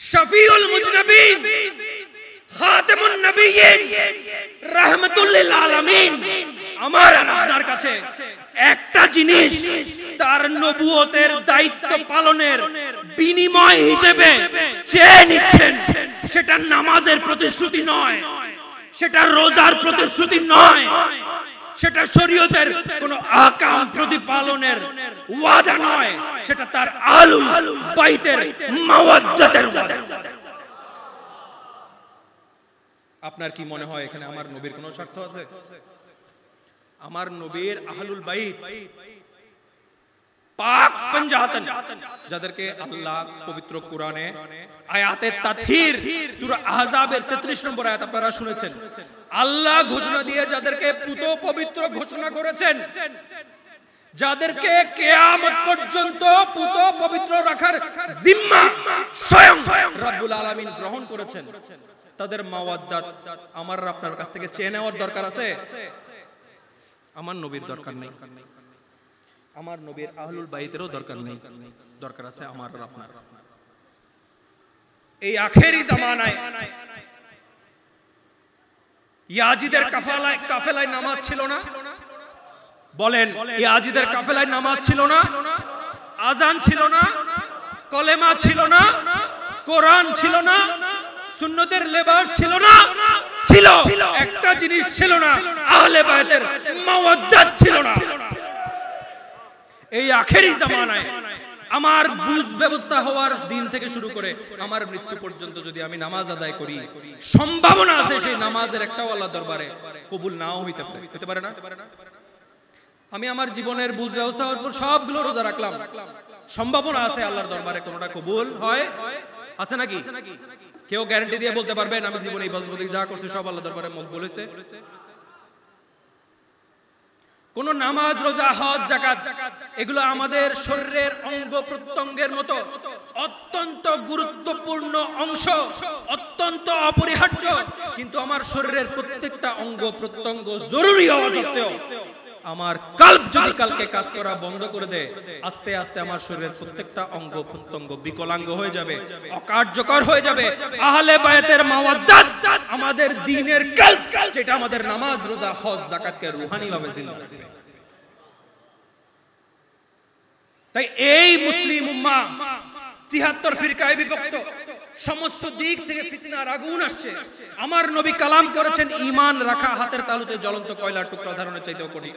শফিউল মুজনবিন, খাতামুন নবিয়্যিন, রাহমাতুল লিল আলামিন আমার আর আপনার কাছে একটা জিনিস তার নবুয়তের দায়িত্ব পালনের বিনিময় হিসেবে চেয়ে নিচ্ছেন। সেটা নামাজের প্রতিশ্রুতি নয়, সেটা রোজার প্রতিশ্রুতি নয়, সেটা শরীয়তের কোন আহকাম প্রতিপালনের ওয়াদা নয়, সেটা তার আহলুল বাইতের মাওয়াদ্দাতের ওয়াদা। আপনার কি মনে হয় এখানে আমার নবীর কোনো স্বার্থ আছে? আমার নবীর আহলুল বাইত পাক পঞ্জাতন, যাদেরকে আল্লাহ পবিত্র কোরআনে আয়াতে তাথীর সূরা আহজাবের 33 নম্বর আয়াত আপনারা শুনেছেন, আল্লাহ ঘোষণা দিয়ে যাদেরকে পুত পবিত্র ঘোষণা করেছেন, যাদেরকে কিয়ামত পর্যন্ত পুত পবিত্র রাখার জিম্মা স্বয়ং রব্বুল আলামিন গ্রহণ করেছেন, তাদের মাওয়াদ্দাত আমার আপনার কাছ থেকে চেয়ে নেওয়ার দরকার আছে? আমার নবীর দরকার নেই, আমার নবীর আহলুল বাইতেরও দরকার নেই, দরকার আছে আমার আপনার। এই আখেরি জামানায় ইয়াজিদের কাফেলায় নামাজ ছিল না? বলেন, ইয়াজিদের কাফেলায় নামাজ ছিল না? আজান ছিল না? কলেমা ছিল না? কোরআন ছিল না? সুন্নতের লেবাস ছিল না? ছিল। একটা জিনিস ছিল না, আহলে বাইতের মাওয়াদ্দাত ছিল না। এই আখেরি জামানায় আমার বুঝ ব্যবস্থা হওয়ার দিন থেকে শুরু করে আমার মৃত্যু পর্যন্ত যদি আমি নামাজ আদায় করি, সম্ভাবনা আছে সেই নামাজের একটাও আল্লাহর দরবারে কবুল নাও হইতে পারে না। আমি আমার জীবনের বুঝ ব্যবস্থা হওয়ার পর সবগুলো রোজা রাখলাম, সম্ভাবনা আছে আল্লাহর দরবারে কোনটা কবুল হয়? আছে নাকি? কেউ গ্যারান্টি দিয়ে বলতে পারবেন আমি জীবনে যা করছি সব আল্লাহর দরবারে মকবুল হয়েছে? কোন নামাজ, রোজা, হজ, যাকাত এগুলো আমাদের শরীরের অঙ্গ প্রত্যঙ্গের মতো অত্যন্ত গুরুত্বপূর্ণ অংশ, অত্যন্ত অপরিহার্য। কিন্তু আমার শরীরের প্রত্যেকটা অঙ্গ প্রত্যঙ্গ জরুরি হওয়া সত্ত্বেও আমার কল্ব যদি কালকে কাজ করা বন্ধ করে দেয়, আস্তে আস্তে আমার শরীরের প্রত্যেকটা অঙ্গ প্রত্যঙ্গ বিকলাঙ্গ হয়ে যাবে, অকার্যকর হয়ে যাবে। আহলে বায়াতের মাওয়াদ্দাত আমাদের দ্বীনের কল্ব, যেটা আমাদের নামাজ, রোজা, হজ, যাকাতকে রূহানি ভাবে জিন্দা রাখবে। তাই এই মুসলিম উম্মাহ 73 ফিরকায় বিভক্ত, সমস্ত দিক থেকে ফিতনার আগুন আসছে। আমার নবী কালাম করেছেন, ঈমান রাখা হাতের তালুতে জ্বলন্ত কয়লার টুকরা ধারণের চাইতেও কঠিন।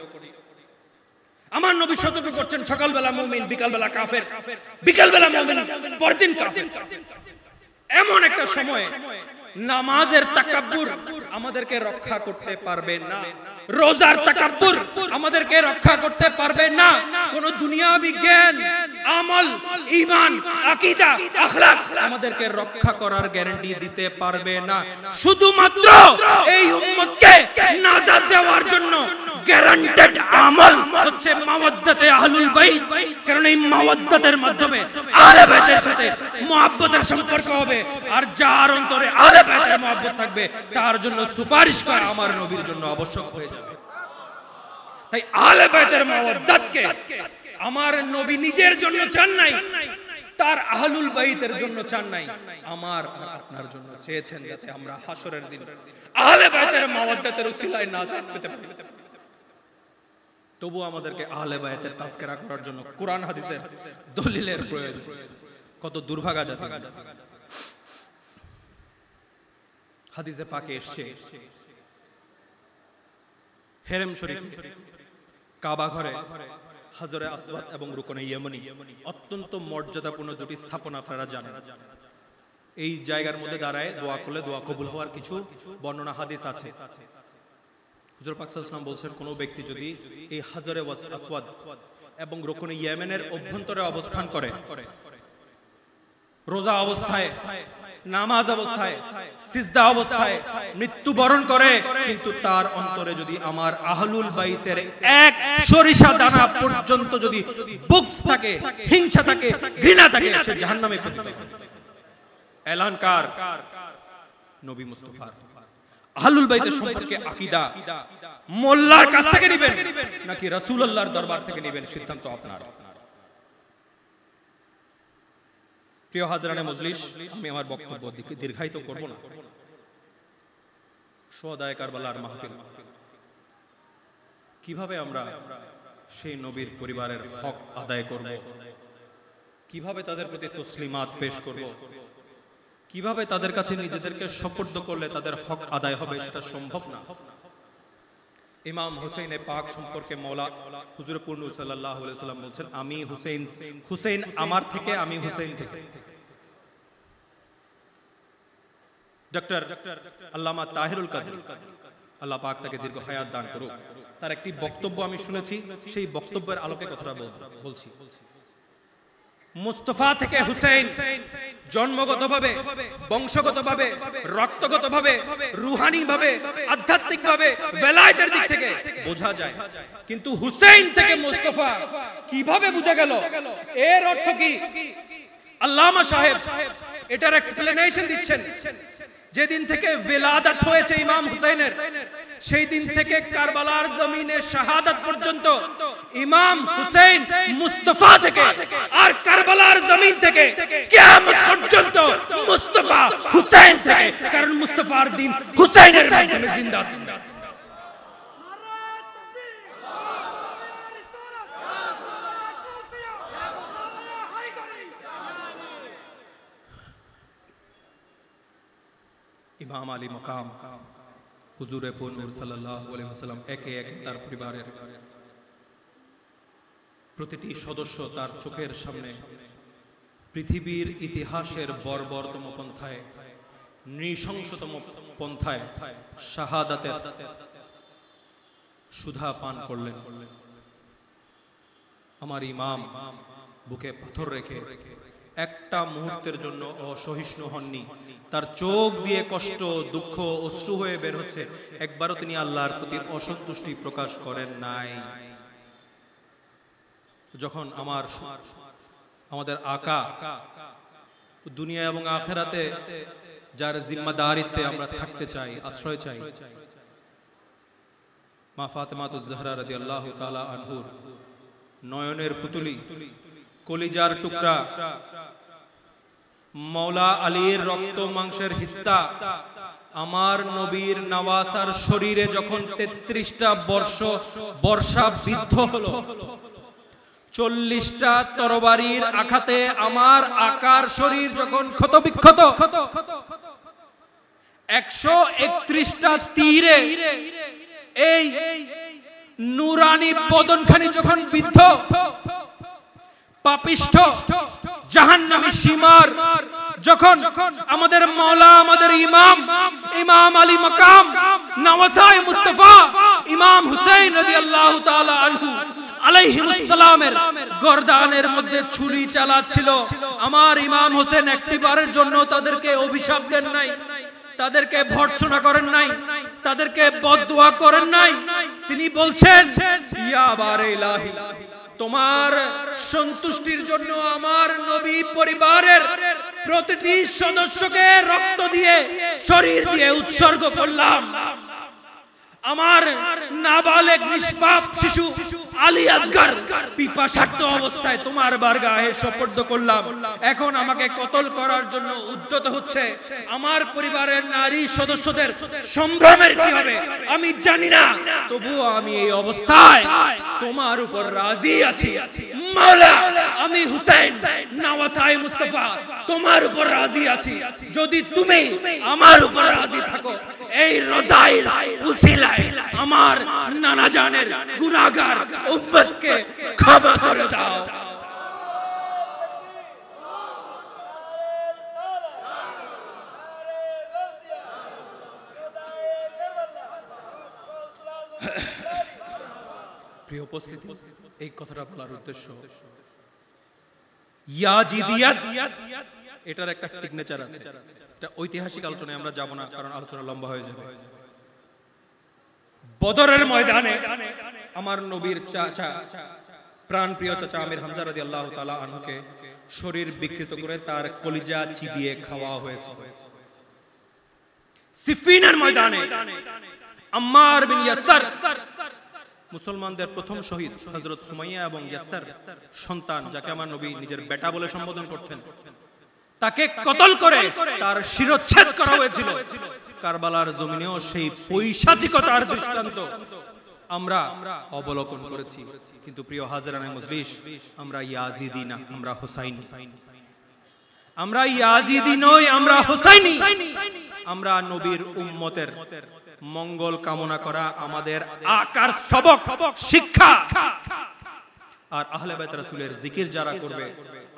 আমার নবী সতর্ক করছেন, সকালবেলা মুমিন, বিকালবেলা কাফের, বিকালবেলা মুমিন, পরদিন কাফের। এমন একটা সময় নামাজের তাকাব্বুর আমাদেরকে রক্ষা করতে পারবে না, রোজার তাকাব্বুর আমাদেরকে রক্ষা করতে পারবে না, কোন দুনিয়াবি জ্ঞান, আমল, ঈমান, আকীদা, আখলাক আমাদেরকে রক্ষা করার গ্যারান্টি দিতে পারবে না। শুধুমাত্র এই উম্মতকে নাজাত দেওয়ার জন্য গ্যারান্টেড আমল হচ্ছে মাওয়াদ্দাতে আহলুল বাইত। কারণ এই মাওয়াদ্দাতের মাধ্যমে আহলে বাইতের সাথে মুহাব্বতের সম্পর্ক হবে, আর যার অন্তরে আহলে বাইতের মুহাব্বত থাকবে তার জন্য সুপারিশ করা আমার নবীর জন্য আবশ্যক হয়ে যাবে। তাই আহলে বাইতের মাওয়াদ্দাতকে আমার নবী নিজের জন্য চান নাই, তার আহলুল বাইতের জন্য চান নাই, আমার আর আপনার জন্য চেয়েছেন, যাতে আমরা হাসরের দিন আহলে বাইতের মাওয়াদ্দাতের উসিলায় নাজাত পেতে পারি। তবু আমাদেরকে আহলে বায়াতের তাজকিরা করার জন্য কোরআন হাদিসের দলিলের প্রয়োজন। কত দুর্ভাগা জাতি। হাদিসে পাকে এসেছে, হেরেম শরীফ, কাবা ঘরে হাজরে আসওয়াদ এবং রুকনে ইয়েমনি অত্যন্ত মর্যাদাপূর্ণ দুটি স্থাপনা আপনারা জানেন। এই জায়গার মধ্যে দাঁড়ায় দোয়া করলে দোয়া কবুল হওয়ার কিছু বর্ণনা হাদিস আছে। হুজুর পাক সাল্লাল্লাহু আলাইহি ওয়াসাল্লাম বলছেন, কোন ব্যক্তি যদি এই হাজরে আসওয়াদ এবং রুকনে ইয়েমেনের অভ্যন্তরে অবস্থান করে, রোজা অবস্থায়, নামাজ অবস্থায়, সিজদা অবস্থায় মৃত্যুবরণ করে, কিন্তু তার অন্তরে যদি আমার আহলুল বাইতের এক সরিষা দানা পর্যন্ত যদি বুগজ থাকে, হিংসা থাকে, ঘৃণা থাকে, সে জাহান্নামে পতিত হবে। এলান কার? নবী মুস্তাফা। আহলুল বাইতের সম্পর্কে আকীদা মোল্লার কাছ থেকে নেবেন নাকি রাসূলুল্লাহর দরবার থেকে নেবেন, সিদ্ধান্ত আপনার। প্রিয় হাজরানে মজলিস, আমি আমার বক্তব্য দীর্ঘায়িত করব না। শুহাদায়ে কারবালার মাহফিল, কিভাবে আমরা সেই নবীর পরিবারের হক আদায় করব, কিভাবে তাদের প্রতি তসলিমাত পেশ করব, কিভাবে তাদের কাছে নিজেদেরকে সুপর্দ করলে তাদের হক আদায় হবে, সেটা সম্ভব না। ইমাম হুসাইন পাক সম্পর্কে মওলা হুজুর পূর্ণ সাল্লাল্লাহু আলাইহি ওয়াসাল্লাম বলেছেন, আমি হুসাইন, হুসাইন আমার থেকে, আমি হুসাইন থেকে। ডক্টর আল্লামা তাহিরুল কাদের, আল্লাহ পাক তাকে দীর্ঘ হায়াত দান করুক, তার একটি বক্তব্য আমি শুনেছি, সেই বক্তব্যের আলোকে কথাটা বলছি। মুস্তাফা থেকে হুসাইন জন্মগতভাবে, বংশগতভাবে, রক্তগতভাবে, রূহানিভাবে, আধ্যাত্মিকভাবে, বেলায়েতের দিক থেকে বোঝা যায়, কিন্তু হুসাইন থেকে মুস্তাফা কিভাবে বোঝা গেল, এর অর্থ কি? আল্লামা সাহেব এটার এক্সপ্লেনেশন দিচ্ছেন। যেদিন থেকে বেলাদাত হয়েছে ইমাম হুসাইনের, সেই দিন থেকে কারবালার জমিনে শাহাদাত পর্যন্ত ইমাম হুসাইন মুস্তাফা থেকে, আর কারবালার জমিন থেকে কিয়ামত পর্যন্ত মুস্তাফা হুসাইন থেকে, কারণ মুস্তাফার দিন হুসাইনের মাধ্যমে জিন্দা। ইমাম আলী মাকাম হুজুরে পূর্ণ সাল্লাল্লাহু আলাইহি ওয়াসাল্লাম একে একে তার পরিবারের প্রতিটি সদস্য তার চোখের সামনে পৃথিবীর ইতিহাসের বর্বরতম পন্থায়, নৃশংসতম পন্থায় শাহাদাতের সুধা পান করলেন। আমার ইমাম বুকে পাথর রেখে একটা মুহূর্তের জন্য অসহিষ্ণু হননি, তার চোখ দিয়ে কষ্ট, দুঃখ, অশ্রু হয়ে বের হচ্ছে, একবারও তিনি আল্লাহর প্রতি অসন্তুষ্টি প্রকাশ করেন নাই। যখন আমাদের আকা দুনিয়া এবং আখেরাতে যার জিম্মাদারিতে আমরা থাকতে চাই, আশ্রয় চাই, মা ফাতেমাতুজ জাহরা রাদিয়াল্লাহু তাআলা আনহুর নয়নের পুতুলি, কলিজার টুকরা, মাওলা আলীর রক্ত মাংসের হিস্সা আমার নবীর নওয়াসার শরীরে যখন 33টা বর্ষা বিদ্ধ হলো, 40টা তরবারির আঘাতে আমার আকার শরীর যখন ক্ষতবিক্ষত, 131টা তীরে এই নুরানি বদনখানি যখন বিদ্ধ, পাপিষ্ঠ জাহান্নামী সীমার যখন আমাদের মাওলা, আমাদের ইমাম আলী মাকাম নওয়াসায়ে মুস্তাফা ইমাম হুসাইন রাদিয়াল্লাহু তাআলা আনহু আলাইহিস সালামের গর্দানের মধ্যে ছুরি চালাচ্ছিল, আমার ইমাম হোসেন একটিবারের জন্য তাদেরকে অভিশাপ দেন নাই, তাদেরকে ভর্ৎসনা করেন নাই, তাদেরকে বদদুয়া করেন নাই। তিনি বলছেন, ইয়া বারে ইলাহি, তোমার সন্তুষ্টির জন্য আমার নবী পরিবারের প্রতিটি সদস্যকে রক্ত দিয়ে, শরীর দিয়ে উৎসর্গ করলাম। আমার নাবালেগ নিষ্পাপ শিশু আলী আসগর পিপাসার্ত অবস্থায় তোমার বারগাহে সুপর্দ করলাম। এখন আমাকে কতল করার জন্য উদ্যত হচ্ছে। আমার পরিবারের নারী সদস্যদের সম্ভ্রমের কি হবে আমি জানি না, তবুও আমি এই অবস্থায় তোমার উপর রাজি আছি। মাওলা, আমি হুসাইন নওয়াসায়ে মুস্তাফা তোমার উপর রাজি আছি। যদি তুমি আমার উপর রাজি থাকো, এই রোজাইর উসিলায় আমার নানা জানের গুনাহগার উম্মতকে ক্ষমা করে দাও। প্রিয় উপস্থিতি, এই কথাটা বলার উদ্দেশ্য, ইয়াজিদিয়াত এটার একটা সিগনেচার আছে। এটা ঐতিহাসিক আলোচনায় আমরা যাব না, কারণ আলোচনা লম্বা হয়ে যাবে। বদরের ময়দানে আমার নবীর চাচা, প্রাণ প্রিয় চাচা আমির হামজা রাদিয়াল্লাহু তাআলা আনহুকে শরীর বিকৃত করে তার কলিজা চিবিয়ে খাওয়া হয়েছে। সিফিনের ময়দানে আম্মার বিন ইয়াসার, মুসলমানদের প্রথম শহীদ হযরত সুমাইয়া এবং ইয়াসার সন্তান, যাকে আমার নবী নিজের বেটা বলে সম্বোধন করতেন, তাকে কতল করে তার শিরচ্ছেদ করা হয়েছিল। কারবালার জমিনেও সেই পৈশাচিকতার দৃষ্টান্ত আমরা অবলোকন করেছি। কিন্তু প্রিয় হাজিরানে মজলিস, আমরা ইয়াজিদি না, আমরা হুসাইনি। আমরা ইয়াজিদি নই, আমরা হুসাইনি। আমরা নবীর উম্মতের মঙ্গল কামনা করা আমাদের আকার সবক, শিক্ষা। আর আহলে বাইত রাসূলের জিকির যারা করবে,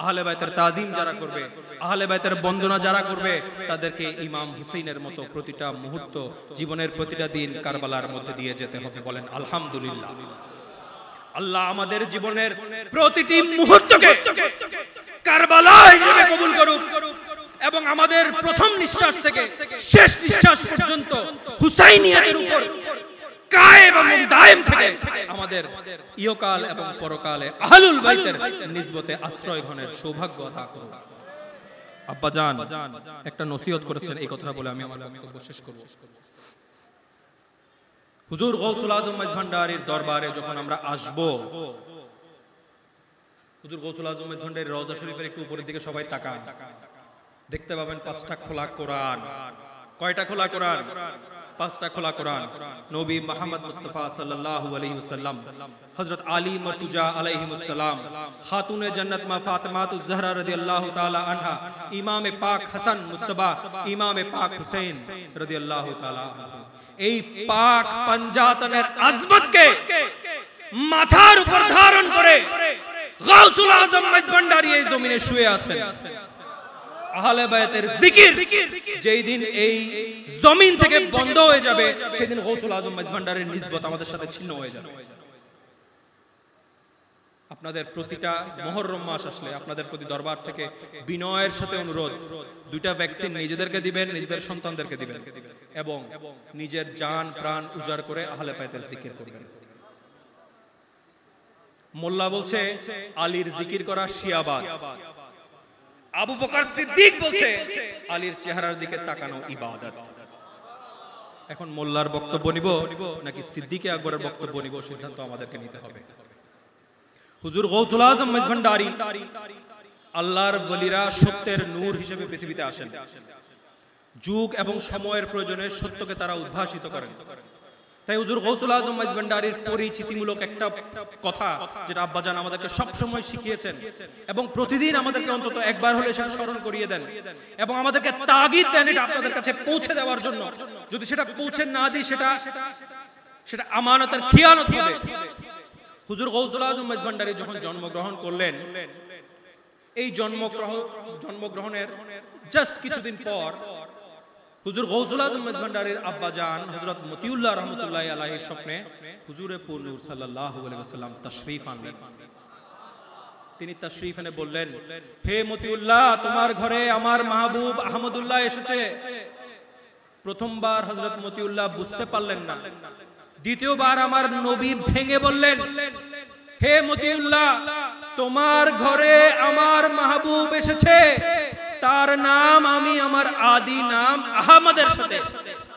আহলে বাইতের তাজিম যারা করবে, আহলে বাইতের বন্দনা যারা করবে, তাদেরকে ইমাম হুসাইনের মতো প্রতিটা মুহূর্ত, জীবনের প্রতিটা দিন কারবালার মধ্যে দিয়ে যেতে হবে। বলেন আলহামদুলিল্লাহ। আল্লাহ আমাদের জীবনের প্রতিটি মুহূর্তকে কারবালা হিসেবে কবুল করুক এবং আমাদের প্রথম নিঃশ্বাস থেকে শেষ নিঃশ্বাস পর্যন্ত হুসাইনিয়াতের উপর কায়েম এবং দায়েম থেকে আমাদের ইহকাল এবং পরকালে আহলুল বাইতের নিসবতে আশ্রয় গ্রহণের সৌভাগ্য আতা করুন। আব্বাজান একটা নসিহত করেছেন, এই কথাটা বলে আমি আমার বক্তব্য শেষ করব। হুজুর গৌসুল আজম মাইজভান্ডারীর দরবারে যখন আমরা আসব, হুজুর গৌসুল আজম মাইজভান্ডারীর রওজা শরীফের একটু উপরের দিকে সবাই তাকান, দেখতে পাবেন 5টা খোলা কোরআন। কয়টা খোলা কোরআন? 5টা খোলা কোরআন। নবী মুহাম্মদ মুস্তাফা সাল্লাল্লাহু আলাইহি ওয়াসাল্লাম, হযরত আলী মারতুজা আলাইহিস সালাম, খাতুনে জান্নাত মা ফাতেমাতুজ জাহরা রাদিয়াল্লাহু তাআলা আনহা, ইমামে পাক হাসান মুজতবা, ইমামে পাক হুসাইন রাদিয়াল্লাহু তাআলা আনহু, এই পাক পাঞ্জাতনের আজমতকে মাথার উপর ধারণ করে গাউসুল আজম মাইজভান্ডারী এই জমিনে শুয়ে আছেন। আহলে বায়াতের জিকির যেই দিন এই জমিন থেকে বন্ধ হয়ে যাবে, সেদিন গাউসুল আজম মাইজভান্ডারীর নিসবত আমাদের সাথে ছিন্ন হয়ে যাবে। আপনাদের প্রতিটা মুহররম মাস আসলে আপনাদের প্রতি দরবার থেকে বিনয়ের সাথে অনুরোধ, 2টা ভ্যাকসিন নিজেদেরকে দিবেন, নিজেদের সন্তানদেরকে দিবেন এবং নিজের জান প্রাণ উজাড় করে আহলে বায়াতের জিকির করবেন। মোল্লা বলছে আলীর জিকির করা শিয়াবাদ, আবু বকর সিদ্দিক বলছে আলীর চেহারার দিকে তাকানো ইবাদত। এখন মোল্লার বক্তব্য নিব নাকি সিদ্দিকে আকবরের বক্তব্য নিব, সিদ্ধান্ত আমাদেরকে নিতে হবে। হুজুর গৌসুল আজম মজভান্ডারী, আল্লাহর ওলিরা সত্যের নূর হিসেবে পৃথিবীতে আসেন। যুগ এবং সময়ের প্রয়োজনে সত্যকে তারা উদ্ভাসিত করেন। তাই হুজুর গৌসুল আজম মজভান্ডারীর পরিচিতিমূলক একটা কথা যেটা আব্বাজান আমাদেরকে সবসময় শিখিয়েছেন এবং প্রতিদিন আমাদেরকে অন্তত একবার হলে সেটা স্মরণ করিয়ে দেন এবং আমাদেরকে তাগিদ দেন এটা আপনাদের কাছে পৌঁছে দেওয়ার জন্য। যদি সেটা পৌঁছে না দিই সেটা আমানতের খিয়ানত হবে। হুজুর গৌসুল আজম মজভান্ডারী যখন জন্মগ্রহণ করলেন, এই জন্মগ্রহণের জাস্ট কিছুদিন পর হুজুর গৌসুল আজম মজভান্ডারীর আব্বাজান হযরত মতিউল্লাহ রাহমাতুল্লাহি আলাইহির স্বপ্নে হুজুরে পুর নূর সাল্লাল্লাহু আলাইহি ওয়াসাল্লাম তাশরীফ আনলেন। তিনি তাশরীফ এনে বললেন, হে মতিউল্লাহ, তোমার ঘরে আমার মাহবুব আহমদুল্লাহ এসেছে। প্রথমবার হযরত মতিউল্লাহ বুঝতে পারলেন না। দ্বিতীয়বার আমার নবী ভেঙে বললেন, হে মতিউল্লাহ, তোমার ঘরে আমার মাহবুব এসেছে, তার নাম আমি আমার আদি নাম আহমদের সাথে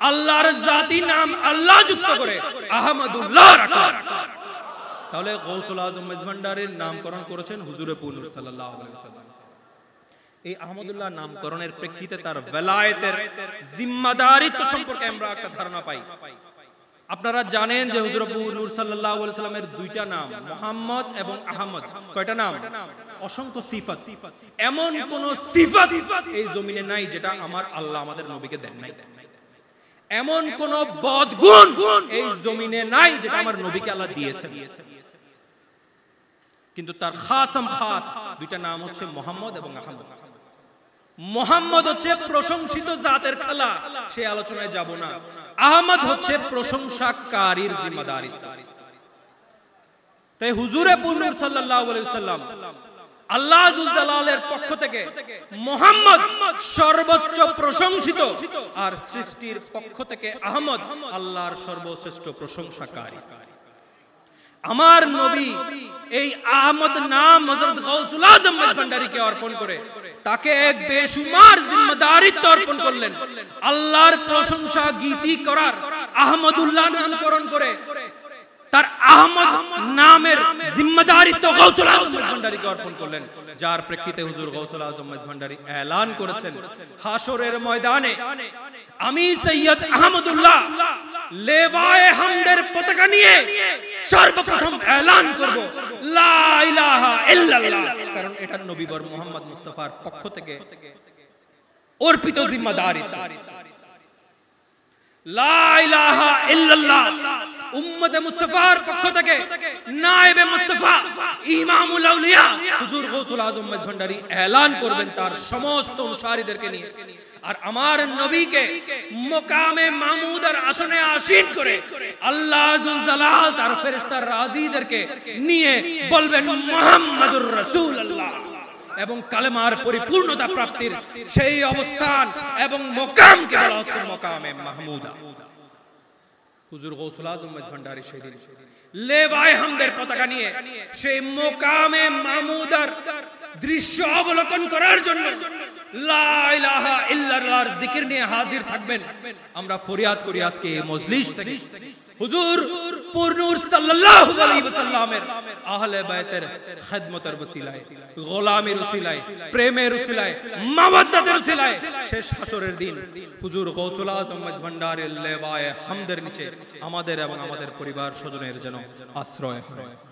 আল্লাহর জাতি নাম আল্লাহ যুক্ত করে আহমদুল্লাহ রাখলাম। তাহলে গৌসুল আজম মজভান্ডারীর নামকরণ করেছেন হুজুরে পুর নূর সাল্লাল্লাহু আলাইহি ওয়াসাল্লাম। এই আহমদুল্লাহ নামকরণের প্রেক্ষিতে তার বেলায়েতের জিম্মাদারিত্ব সম্পর্কে আমরা একটা ধারণা পাই। আপনারা জানেন যে হুজুর নূর সাল্লাল্লাহু আলাইহি ওয়াসাল্লামের দুইটা নাম, মুহাম্মদ এবং আহমদ। কয়টা নাম? অসংখ্য সিফাত। এমন কোন সিফাত এই জমিনে নাই যেটা আমার আল্লাহ আমাদের নবীকে দেন নাই। এমন কোন বদগুণ এই জমিনে নাই যেটা আমার নবীকে আল্লাহ দিয়েছেন। কিন্তু তার খাসম খাস দুইটা নাম হচ্ছে মুহাম্মদ এবং আহমদ। মুহাম্মদ হচ্ছে প্রশংসিত জাতের খেলা, সে আলোচনায় যাব না। আহমদ হচ্ছে প্রশংসাকারীর জিম্মাদারিত্ব। তাই হুজুরে পুর নূর সাল্লাল্লাহু আলাইহি ওয়াসাল্লাম আল্লাহ যুল জালালের পক্ষ থেকে মুহাম্মদ সর্বোচ্চ প্রশংসিত, আর সৃষ্টির পক্ষ থেকে আহমদ আল্লাহর সর্বশ্রেষ্ঠ প্রশংসাকারী। আমার নবী এই আহমদ নাম হযরত গৌসুল আজম মজভান্ডারীকে অর্পণ করে তাকে এক বেশুমার জিম্মাদারিত্ব অর্পণ করলেন। আল্লাহর প্রশংসা গীতি করার আহমদুল্লাহ নামকরণ করে তার আহমদ নামের জিম্মাদারিত্ব গৌসুল আজম মজভান্ডারীকে অর্পণ করলেন, যার প্রেক্ষিতে হুজুর গৌসুল আজম মজভান্ডারী এলান করেছেন হাসরের ময়দানে, আমি সৈয়দ আহমদুল্লাহ লেবায়ে হামদের পতাকা নিয়ে সর্বপ্রথম এলান করব লা ইলাহা ইল্লাল্লাহ। কারণ এটা নবীবর মুহাম্মদ মুস্তাফার পক্ষ থেকে অর্পিত জিম্মাদারিত্ব। লা ইলাহা ইল্লাল্লাহ উম্মতে মুস্তাফার পক্ষ থেকে নায়েবে মুস্তাফা ইমামুল আউলিয়া হুজুর গৌসুল আজম মজভান্ডারী এলান করবেন তার সমস্ত অনুসারীদেরকে নিয়ে। আর আমার নবীকে মুকামে মাহমুদের আসনে আসীন করে আল্লাহ যুল জালাল তার ফেরেশতার রাজিদেরকে নিয়ে বলবেন মুহাম্মাদুর রাসূলুল্লাহ, এবং কালেমার পরিপূর্ণতা প্রাপ্তির সেই অবস্থান এবং মুকামকে বলা হচ্ছে মুকামে মাহমুদা। হুজুর গৌসুল আজম মজভান্ডারী সেদিন লেবায়ে হামদের পতাকা নিয়ে সেই মুকামে মাহমুদার দৃশ্য অবলোকন করার জন্য লা ইলাহা ইল্লাল্লাহর জিকির নিয়ে হাজির থাকবেন। আমরা ফরিয়াদ করি আজকে এই মজলিস থেকে হুজুর পুর নূর সাল্লাল্লাহু আলাইহি ওয়াসাল্লামের আহলে বাইতের খিদমতের ওসিলায়, গোলামির ওসিলায়, প্রেমের ওসিলায়, মাওয়াদ্দাতের ওসিলায় শেষ হাসরের দিন হুজুর গৌসুল আজম মজভান্ডারীর লেবায়ে হামদের নিচে আমাদের এবং আমাদের পরিবার স্বজনের যেন আশ্রয় হয়।